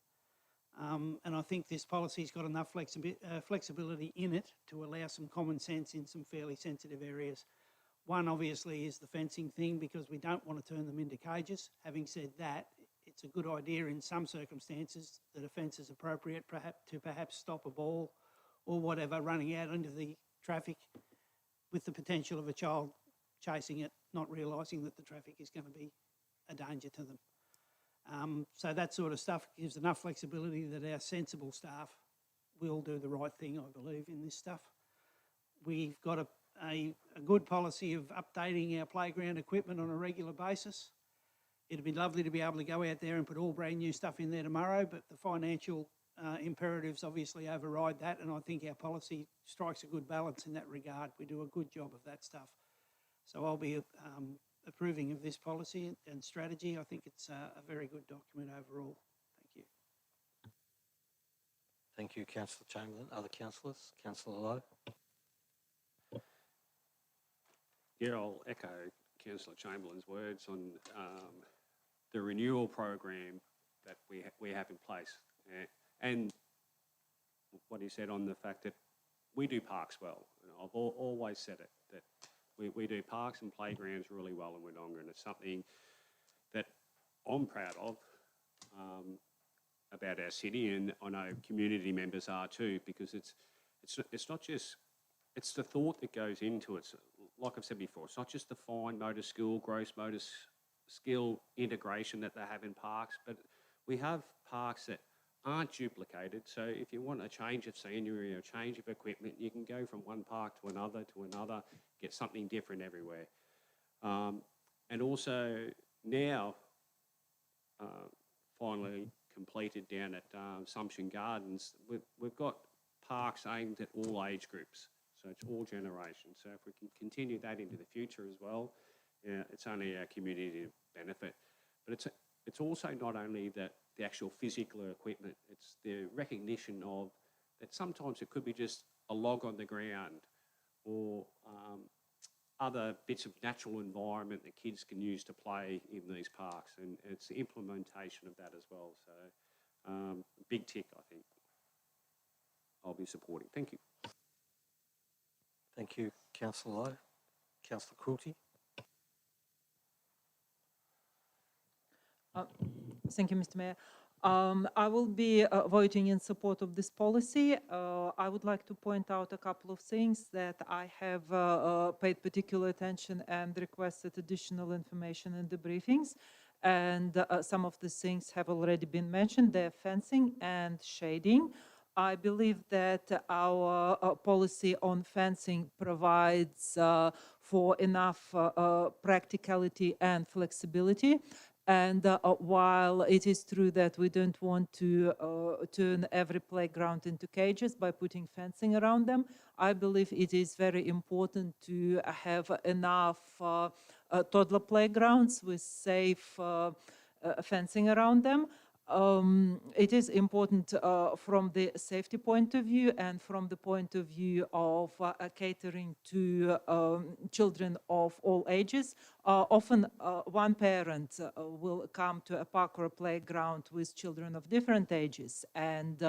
And I think this policy's got enough flexibility in it to allow some common sense in some fairly sensitive areas. One, obviously, is the fencing thing, because we don't want to turn them into cages. Having said that, it's a good idea in some circumstances that a fence is appropriate, perhaps stop a ball or whatever running out into the traffic, with the potential of a child chasing it, not realising that the traffic is going to be a danger to them. So that sort of stuff gives enough flexibility that our sensible staff will do the right thing, I believe, in this stuff. We've got a good policy of updating our playground equipment on a regular basis. It'd be lovely to be able to go out there and put all brand new stuff in there tomorrow, but the financial imperatives obviously override that, and I think our policy strikes a good balance in that regard. We do a good job of that stuff. So I'll be approving of this policy and strategy. I think it's a very good document overall. Thank you. Thank you, Councillor Chamberlain. Other councillors? Councillor Lowe. Yeah, I'll echo Councillor Chamberlain's words on the renewal program that we have in place, and what he said on the fact that we do parks well. I've always said it, that we do parks and playgrounds really well in Wodonga, and it's something that I'm proud of about our city, and I know community members are too, because it's not just, it's the thought that goes into it. So, like I've said before, it's not just the fine motor skill, gross motor skill integration that they have in parks, but we have parks that aren't duplicated. So if you want a change of scenery or a change of equipment, you can go from one park to another, get something different everywhere. And also now, finally completed down at Assumption Gardens, we've got parks aimed at all age groups. So it's all generations. So if we can continue that into the future as well, it's only our community benefit. But it's also not only the actual physical equipment, it's the recognition of that sometimes it could be just a log on the ground or other bits of natural environment that kids can use to play in these parks, and it's the implementation of that as well. So big tick, I think. I'll be supporting. Thank you. Thank you, Councillor Lowe. Councillor Quilty. Thank you, Mr. Mayor. I will be voting in support of this policy. I would like to point out a couple of things that I have paid particular attention and requested additional information in the briefings. And some of the things have already been mentioned. They're fencing and shading. I believe that our policy on fencing provides for enough practicality and flexibility. And while it is true that we don't want to turn every playground into cages by putting fencing around them, I believe it is very important to have enough toddler playgrounds with safe fencing around them. It is important from the safety point of view and from the point of view of catering to children of all ages. Often one parent will come to a park or a playground with children of different ages and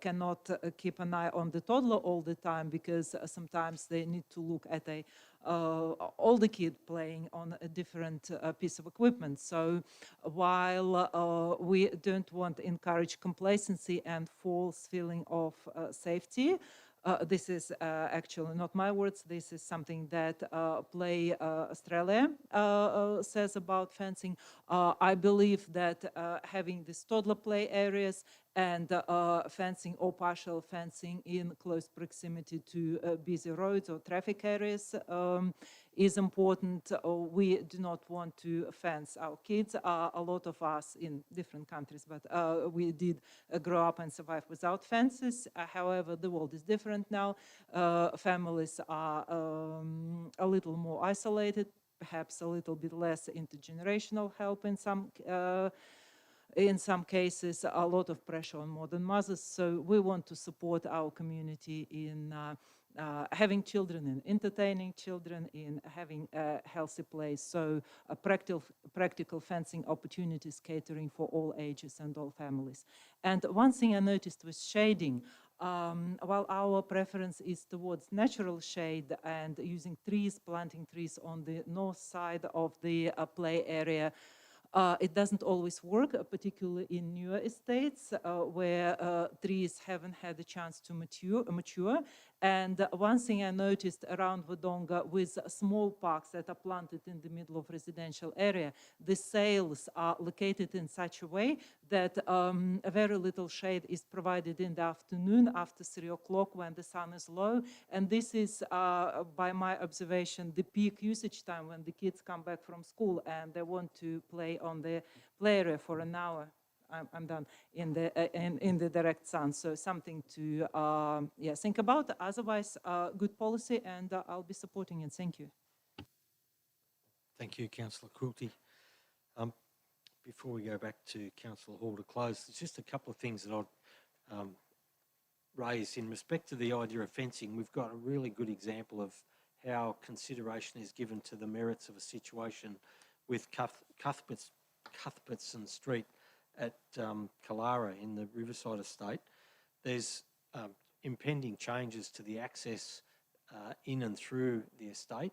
cannot keep an eye on the toddler all the time because sometimes they need to look at a older kid playing on a different piece of equipment. So while we don't want to encourage complacency and false feeling of safety, this is actually not my words. This is something that Play Australia says about fencing. I believe that having these toddler play areas and fencing or partial fencing in close proximity to busy roads or traffic areas is important. We do not want to fence our kids. A lot of us in different countries, but we did grow up and survive without fences. However, the world is different now. Families are a little more isolated, perhaps a little bit less intergenerational help in some cases, a lot of pressure on modern mothers. So we want to support our community in having children, in entertaining children, in having a healthy place. So practical fencing opportunities catering for all ages and all families. And one thing I noticed was shading. While our preference is towards natural shade and using trees, planting trees on the north side of the play area, it doesn't always work, particularly in newer estates where trees haven't had a chance to mature. And one thing I noticed around Wodonga with small parks that are planted in the middle of residential area, the sails are located in such a way that a very little shade is provided in the afternoon after 3 o'clock when the sun is low. And this is, by my observation, the peak usage time when the kids come back from school and they want to play on the play area for an hour. I'm done, in the direct sun. So something to think about. Otherwise, good policy, and I'll be supporting it. Thank you. Thank you, Councillor Quilty. Before we go back to Councillor Hall to close, there's just a couple of things that I'll raise in respect to the idea of fencing. We've got a really good example of how consideration is given to the merits of a situation with Cuthbertson Street at Killara in the Riverside Estate. There's impending changes to the access in and through the estate,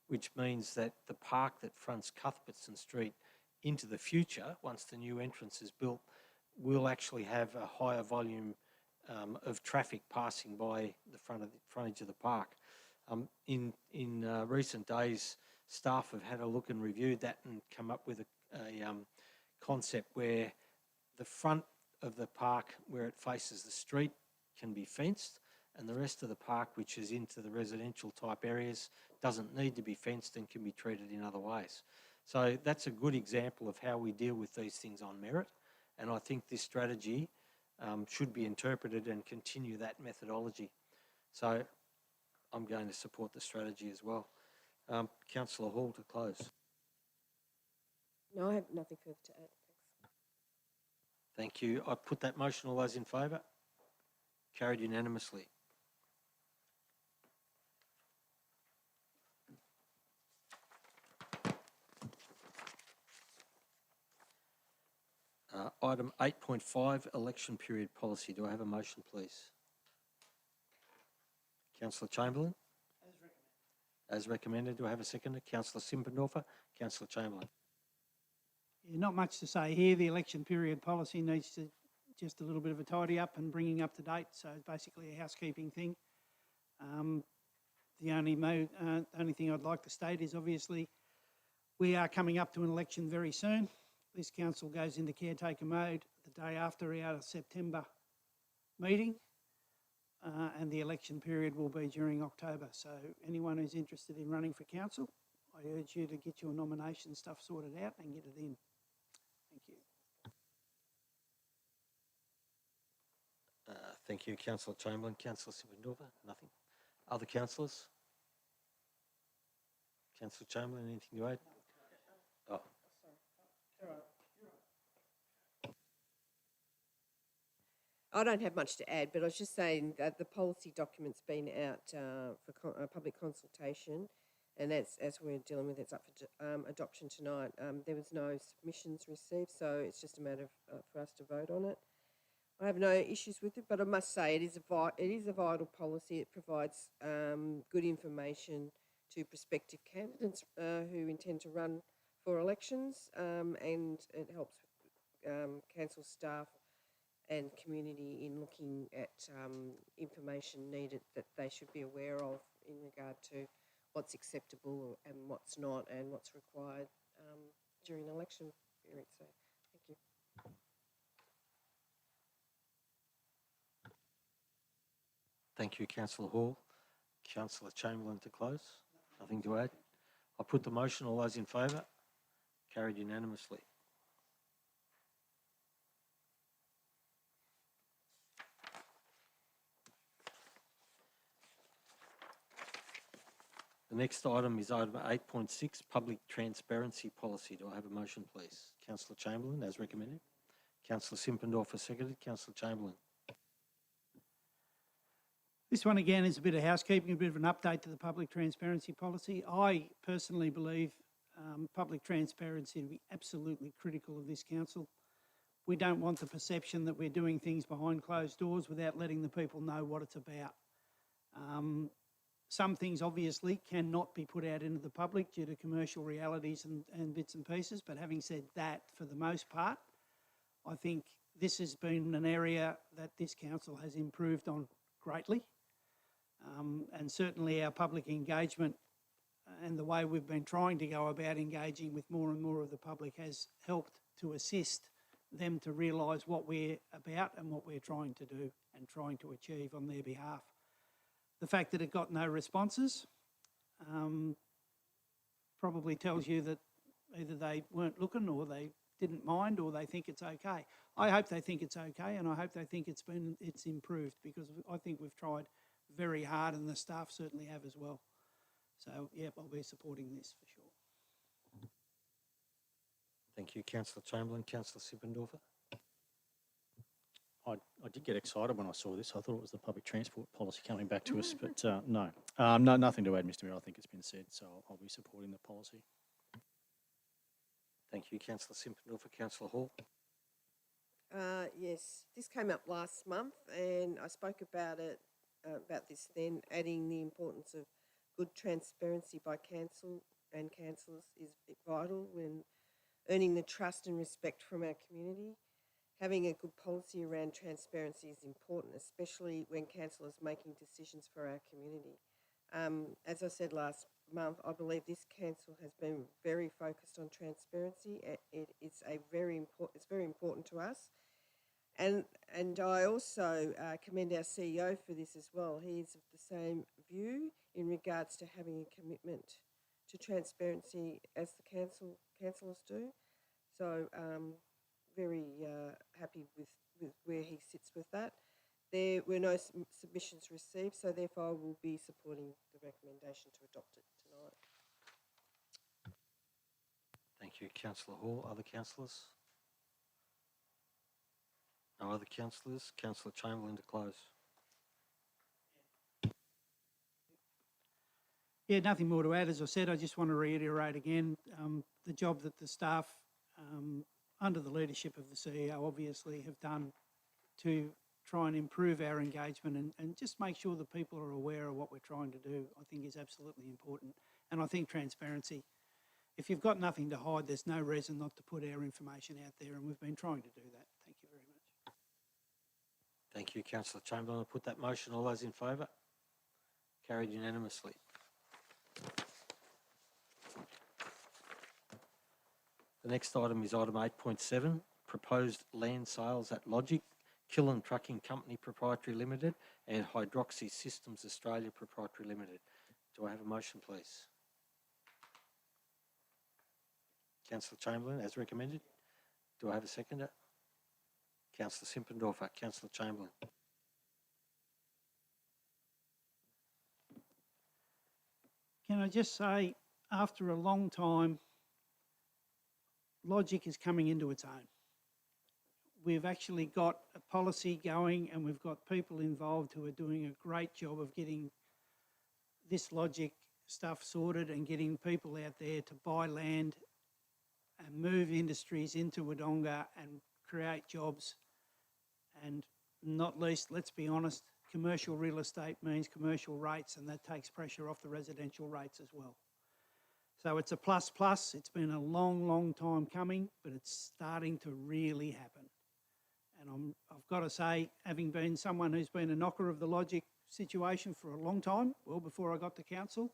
which means that the park that fronts Cuthbertson Street into the future, once the new entrance is built, will actually have a higher volume of traffic passing by the frontage of the park. In recent days, staff have had a look and reviewed that and come up with a concept where the front of the park, where it faces the street, can be fenced, and the rest of the park, which is into the residential type areas, doesn't need to be fenced and can be treated in other ways. So that's a good example of how we deal with these things on merit, and I think this strategy should be interpreted and continue that methodology. So I'm going to support the strategy as well. Councillor Hall to close. No, I have nothing further to add. Thank you. I put that motion. All those in favour? Carried unanimously. Item 8.5, election period policy. Do I have a motion, please? Councillor Chamberlain? as recommended. Do I have a seconder? Councillor Simpendorfer, Councillor Chamberlain. Yeah, not much to say here. The election period policy needs to just a little bit of a tidy up and bringing up to date. So it's basically a housekeeping thing. The only thing I'd like to state is obviously we are coming up to an election very soon. This council goes into caretaker mode the day after our September meeting, and the election period will be during October. So anyone who's interested in running for council, I urge you to get your nomination stuff sorted out and get it in. Thank you. Thank you, Councillor Chamberlain. Councillor Simpendorfer, nothing. Other councillors? Councillor Chamberlain, anything to add? Oh. I don't have much to add, but I was just saying that the policy document's been out for public consultation, and as we're dealing with, it's up for adoption tonight. There was no submissions received, so it's just a matter of, for us to vote on it. I have no issues with it, but I must say it is a vital policy. It provides good information to prospective candidates who intend to run for elections, and it helps council staff and community in looking at information needed that they should be aware of in regard to what's acceptable and what's not, and what's required during an election period. So, thank you. Thank you, Councillor Hall. Councillor Chamberlain to close. Nothing to add. I'll put the motion. All those in favour? Carried unanimously. The next item is item 8.6, Public Transparency Policy. Do I have a motion, please? Councillor Chamberlain, as recommended. Councillor Simpendorfer, seconded. Councillor Chamberlain. This one again is a bit of housekeeping, a bit of an update to the public transparency policy. I personally believe public transparency to be absolutely critical of this council. We don't want the perception that we're doing things behind closed doors without letting the people know what it's about. Some things obviously cannot be put out into the public due to commercial realities and bits and pieces, but having said that, for the most part, I think this has been an area that this council has improved on greatly. And certainly our public engagement and the way we've been trying to go about engaging with more and more of the public has helped to assist them to realise what we're about and what we're trying to do and trying to achieve on their behalf. The fact that it got no responses probably tells you that either they weren't looking or they didn't mind or they think it's okay. I hope they think it's okay, and I hope they think it's improved, because I think we've tried very hard and the staff certainly have as well. So, yeah, I'll be supporting this for sure. Thank you, Councillor Chamberlain. Councillor Simpendorfer. I did get excited when I saw this. I thought it was the public transport policy coming back to us, but no. No, nothing to add, Mr Mayor. I think it's been said, so I'll be supporting the policy. Thank you, Councillor Simpendorfer. Councillor Hall. Yes, this came up last month, and I spoke about this then, adding the importance of good transparency by council and councillors is vital when earning the trust and respect from our community. Having a good policy around transparency is important, especially when council is making decisions for our community. As I said last month, I believe this council has been very focused on transparency. It's very important to us. And I also commend our CEO for this as well. He is of the same view in regards to having a commitment to transparency as the councillors do. So very happy with where he sits with that. There were no submissions received, so therefore I will be supporting the recommendation to adopt it tonight. Thank you, Councillor Hall. Other councillors? No other councillors? Councillor Chamberlain to close. Yeah, nothing more to add. As I said, I just want to reiterate again the job that the staff, under the leadership of the CEO, obviously have done to try and improve our engagement and just make sure that people are aware of what we're trying to do, I think is absolutely important. And I think transparency. If you've got nothing to hide, there's no reason not to put our information out there, and we've been trying to do that. Thank you very much. Thank you, Councillor Chamberlain. I'll put that motion. All those in favour? Carried unanimously. The next item is item 8.7, proposed land sales at Logic, Killen Trucking Company Proprietary Limited and Hydroxy Systems Australia Proprietary Limited. Do I have a motion, please? Councillor Chamberlain, as recommended. Do I have a seconder? Councillor Simpendorfer. Councillor Chamberlain. Can I just say, after a long time, Logic is coming into its own. We've actually got a policy going and we've got people involved who are doing a great job of getting this Logic stuff sorted and getting people out there to buy land and move industries into Wodonga and create jobs. And not least, let's be honest, commercial real estate means commercial rates, and that takes pressure off the residential rates as well. So it's a plus plus. It's been a long, long time coming, but it's starting to really happen. And I've got to say, having been someone who's been a knocker of the Logic situation for a long time, well before I got to council,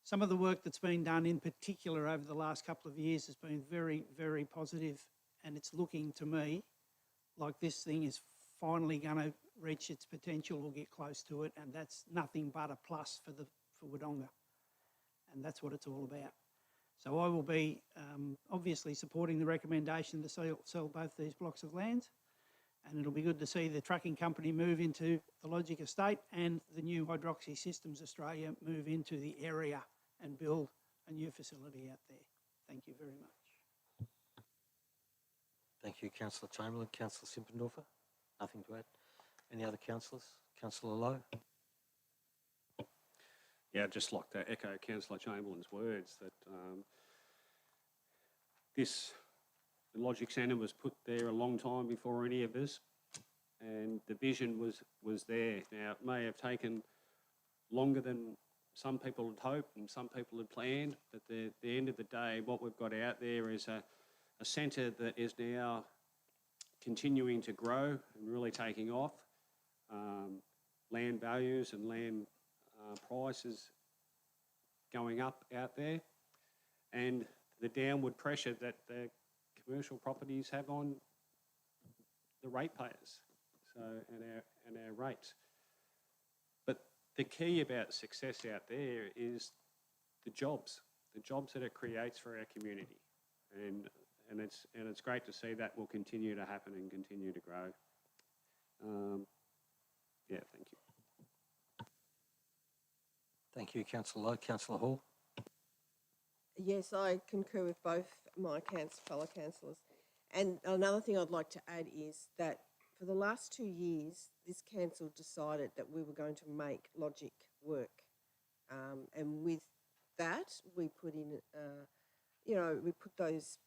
some of the work that's been done in particular over the last couple of years has been very, very positive, and it's looking to me like this thing is finally going to reach its potential or get close to it, and that's nothing but a plus for Wodonga. And that's what it's all about. So I will be obviously supporting the recommendation to sell both these blocks of land, and it'll be good to see the trucking company move into the Logic estate and the new Hydroxy Systems Australia move into the area and build a new facility out there. Thank you very much. Thank you, Councillor Chamberlain. Councillor Simpendorfer? Nothing to add. Any other councillors? Councillor Lowe? Yeah, I'd just like to echo Councillor Chamberlain's words that the Logic Centre was put there a long time before any of us, and the vision was there. Now, it may have taken longer than some people had hoped and some people had planned, but at the end of the day, what we've got out there is a centre that is now continuing to grow and really taking off. Land values and land prices going up out there, and the downward pressure that the commercial properties have on the ratepayers, so and our rates. But the key about success out there is the jobs that it creates for our community, and it's great to see that will continue to happen and continue to grow. Yeah, thank you. Thank you, Councillor Lowe. Councillor Hall? Yes, I concur with both my fellow councillors. And another thing I'd like to add is that for the last 2 years, this council decided that we were going to make Logic work. And with that, we put in, we put those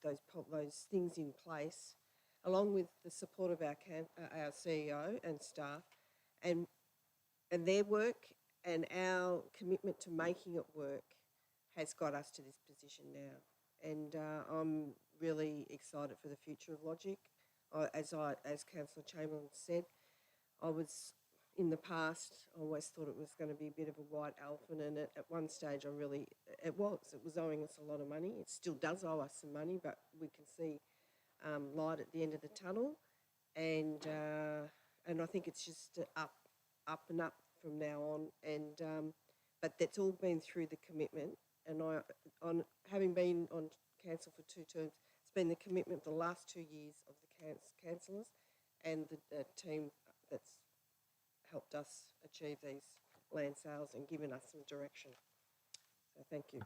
things in place, along with the support of our CEO and staff, and their work and our commitment to making it work has got us to this position now. And I'm really excited for the future of Logic. As Councillor Chamberlain said, I was, in the past, I always thought it was going to be a bit of a white elephant, and at one stage it was owing us a lot of money. It still does owe us some money, but we can see light at the end of the tunnel, and I think it's just up and up from now on, and but that's all been through the commitment, and on having been on council for 2 terms, it's been the commitment the last 2 years of the councillors and the team that's helped us achieve these land sales and given us some direction. So thank you.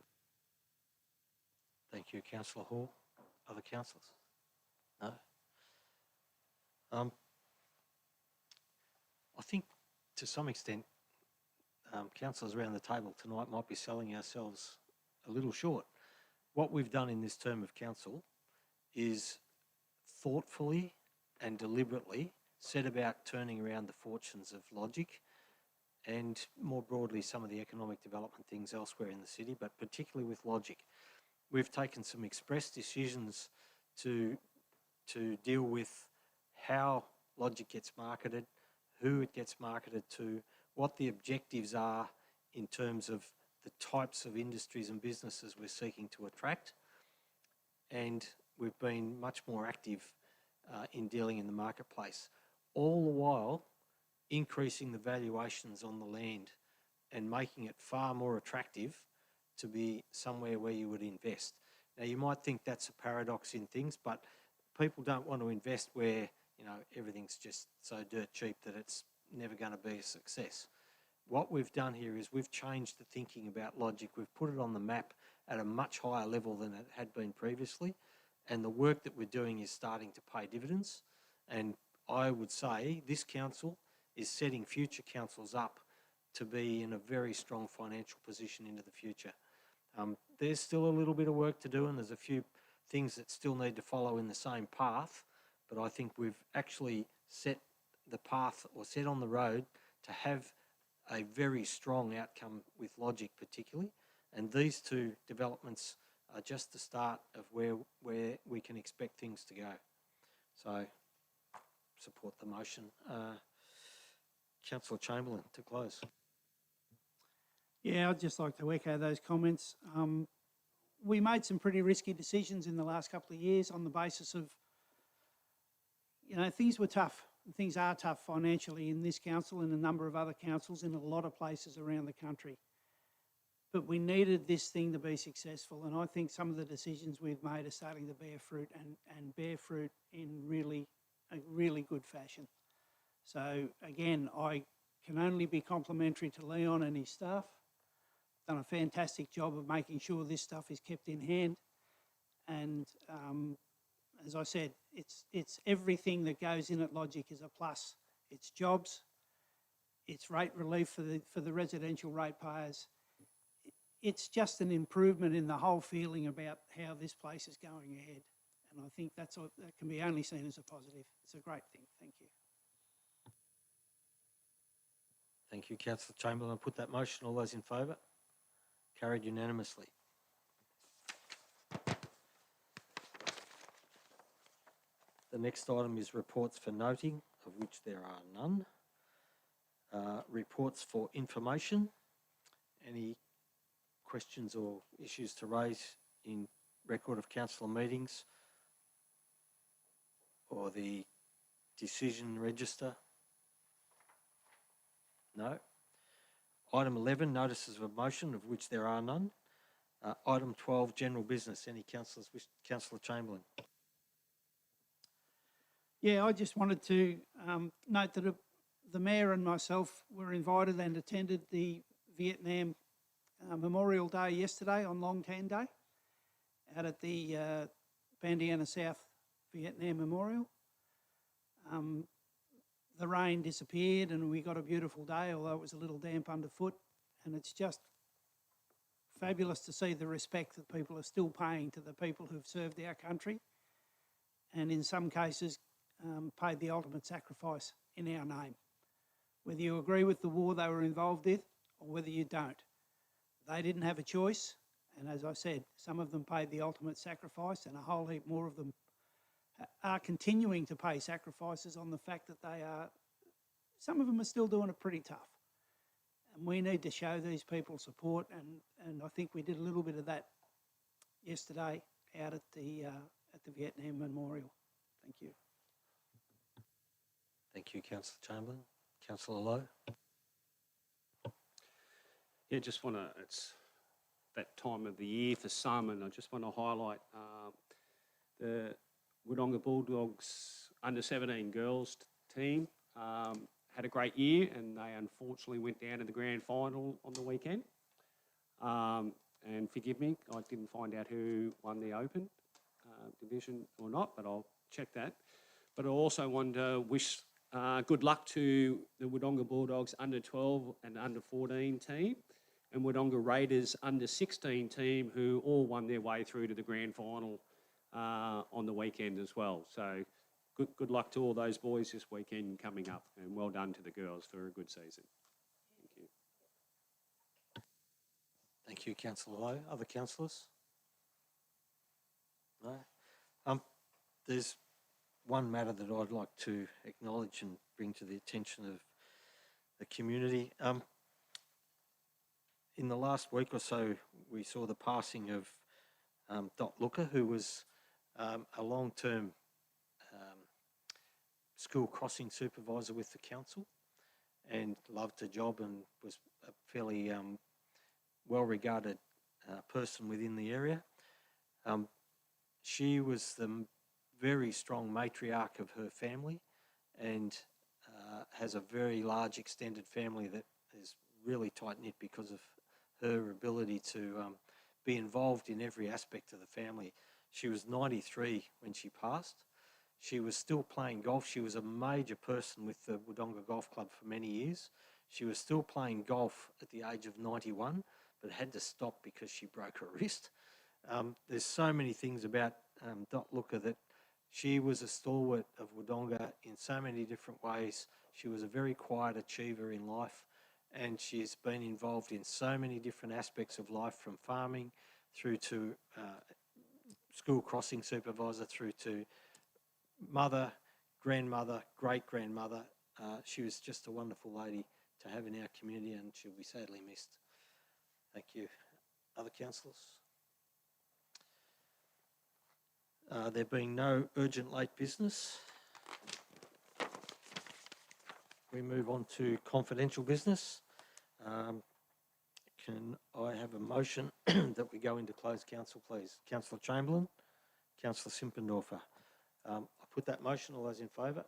Thank you, Councillor Hall. Other councillors? No? I think to some extent, councillors around the table tonight might be selling ourselves a little short. What we've done in this term of council is thoughtfully and deliberately set about turning around the fortunes of Logic and more broadly some of the economic development things elsewhere in the city, but particularly with Logic. We've taken some express decisions to deal with how Logic gets marketed, who it gets marketed to, what the objectives are in terms of the types of industries and businesses we're seeking to attract. And we've been much more active in dealing in the marketplace, all the while increasing the valuations on the land and making it far more attractive to be somewhere where you would invest. Now, you might think that's a paradox in things, but people don't want to invest where, you know, everything's just so dirt cheap that it's never going to be a success. What we've done here is we've changed the thinking about Logic. We've put it on the map at a much higher level than it had been previously. And the work that we're doing is starting to pay dividends. And I would say this council is setting future councils up to be in a very strong financial position into the future. There's still a little bit of work to do, and there's a few things that still need to follow in the same path, but I think we've actually set the path or set on the road to have a very strong outcome with Logic particularly, and these two developments are just the start of where we can expect things to go. So, support the motion. Councillor Chamberlain, to close. Yeah, I'd just like to echo those comments. We made some pretty risky decisions in the last couple of years on the basis of, you know, things were tough. Things are tough financially in this council and a number of other councils in a lot of places around the country. But we needed this thing to be successful, and I think some of the decisions we've made are starting to bear fruit and bear fruit in a really good fashion. So again, I can only be complimentary to Leon and his staff. Done a fantastic job of making sure this stuff is kept in hand. And as I said, it's everything that goes in at Logic is a plus. It's jobs, it's rate relief for the residential ratepayers. It's just an improvement in the whole feeling about how this place is going ahead. And I think that can be only seen as a positive. It's a great thing. Thank you. Thank you, Councillor Chamberlain. I'll put that motion. All those in favour? Carried unanimously. The next item is reports for noting, of which there are none. Reports for information. Any questions or issues to raise in record of council meetings or the decision register? No. Item 11, notices of motion, of which there are none. Item 12, general business. Any councillors wish? Councillor Chamberlain. Yeah, I just wanted to note that the Mayor and myself were invited and attended the Vietnam Memorial Day yesterday on Long Tan Day out at the Bandiana South Vietnam Memorial. The rain disappeared and we got a beautiful day, although it was a little damp underfoot. And it's just fabulous to see the respect that people are still paying to the people who've served our country and in some cases paid the ultimate sacrifice in our name. Whether you agree with the war they were involved with or whether you don't. They didn't have a choice, and as I said, some of them paid the ultimate sacrifice and a whole heap more of them are continuing to pay sacrifices on the fact that some of them are still doing it pretty tough. And we need to show these people support, and I think we did a little bit of that yesterday out at the Vietnam Memorial. Thank you. Thank you, Councillor Chamberlain. Councillor Lowe. Yeah, just want to, it's that time of the year for some, and I just want to highlight the Wodonga Bulldogs under-17 girls team had a great year, and they unfortunately went down to the grand final on the weekend. And forgive me, I didn't find out who won the Open division or not, but I'll check that. But I also want to wish good luck to the Wodonga Bulldogs under-12 and under-14 team, and Wodonga Raiders under-16 team, who all won their way through to the grand final on the weekend as well. So good luck to all those boys this weekend coming up, and well done to the girls for a good season. Thank you. Thank you, Councillor Lowe. Other councillors? No? There's one matter that I'd like to acknowledge and bring to the attention of the community. In the last week or so, we saw the passing of Dot Looker, who was a long-term school crossing supervisor with the council and loved her job and was a fairly well-regarded person within the area. She was the very strong matriarch of her family and has a very large extended family that is really tight-knit because of her ability to be involved in every aspect of the family. She was 93 when she passed. She was still playing golf. She was a major person with the Wodonga Golf Club for many years. She was still playing golf at the age of 91, but had to stop because she broke her wrist. There's so many things about Dot Looker that she was a stalwart of Wodonga in so many different ways. She was a very quiet achiever in life, and she's been involved in so many different aspects of life, from farming through to school crossing supervisor, through to mother, grandmother, great-grandmother. She was just a wonderful lady to have in our community, and she'll be sadly missed. Thank you. Other councillors? There being no urgent late business, we move on to confidential business. Can I have a motion that we go into closed council, please? Councillor Chamberlain, Councillor Simpendorfer. I put that motion. All those in favour?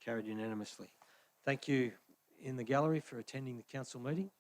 Carried unanimously. Thank you in the gallery for attending the council meeting.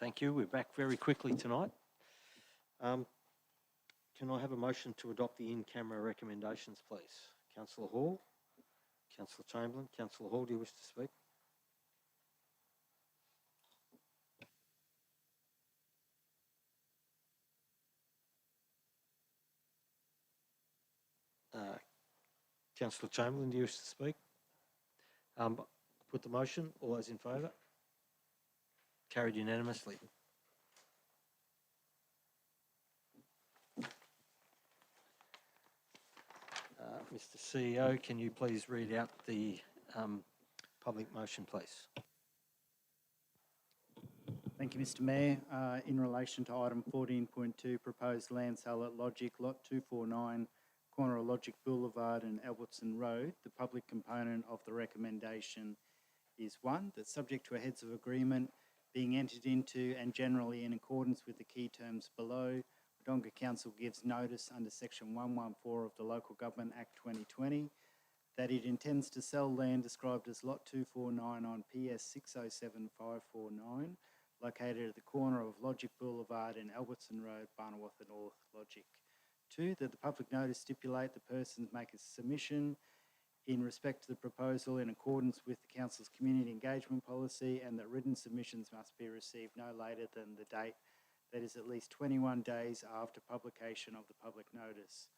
Thank you. We're back very quickly tonight. Can I have a motion to adopt the in-camera recommendations, please? Councillor Hall, Councillor Chamberlain. Councillor Hall, do you wish to speak? Councillor Chamberlain, do you wish to speak? Put the motion. All those in favour? Carried unanimously. Mr. CEO, can you please read out the public motion, please? Thank you, Mr Mayor. In relation to item 14.2, proposed land sale at Logic, lot 249, corner of Logic Boulevard and Albertson Road, the public component of the recommendation is 1, that subject to a heads of agreement being entered into and generally in accordance with the key terms below, Wodonga Council gives notice under section 114 of the Local Government Act 2020 that it intends to sell land described as lot 249 on PS 607549, located at the corner of Logic Boulevard and Albertson Road, Barnawartha North, Logic. 2, that the public notice stipulate the persons make a submission in respect to the proposal in accordance with the Council's community engagement policy, and that written submissions must be received no later than the date that is at least 21 days after publication of the public notice.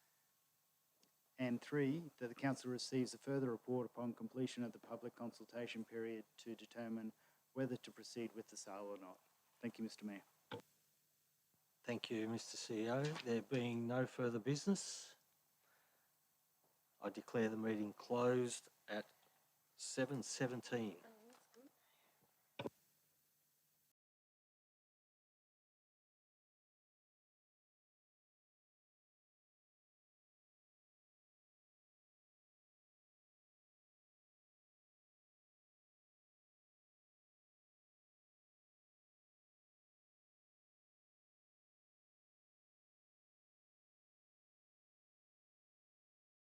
And 3, that the Council receives a further report upon completion of the public consultation period to determine whether to proceed with the sale or not. Thank you, Mr Mayor. Thank you, Mr. CEO. There being no further business, I declare the meeting closed at 7:17.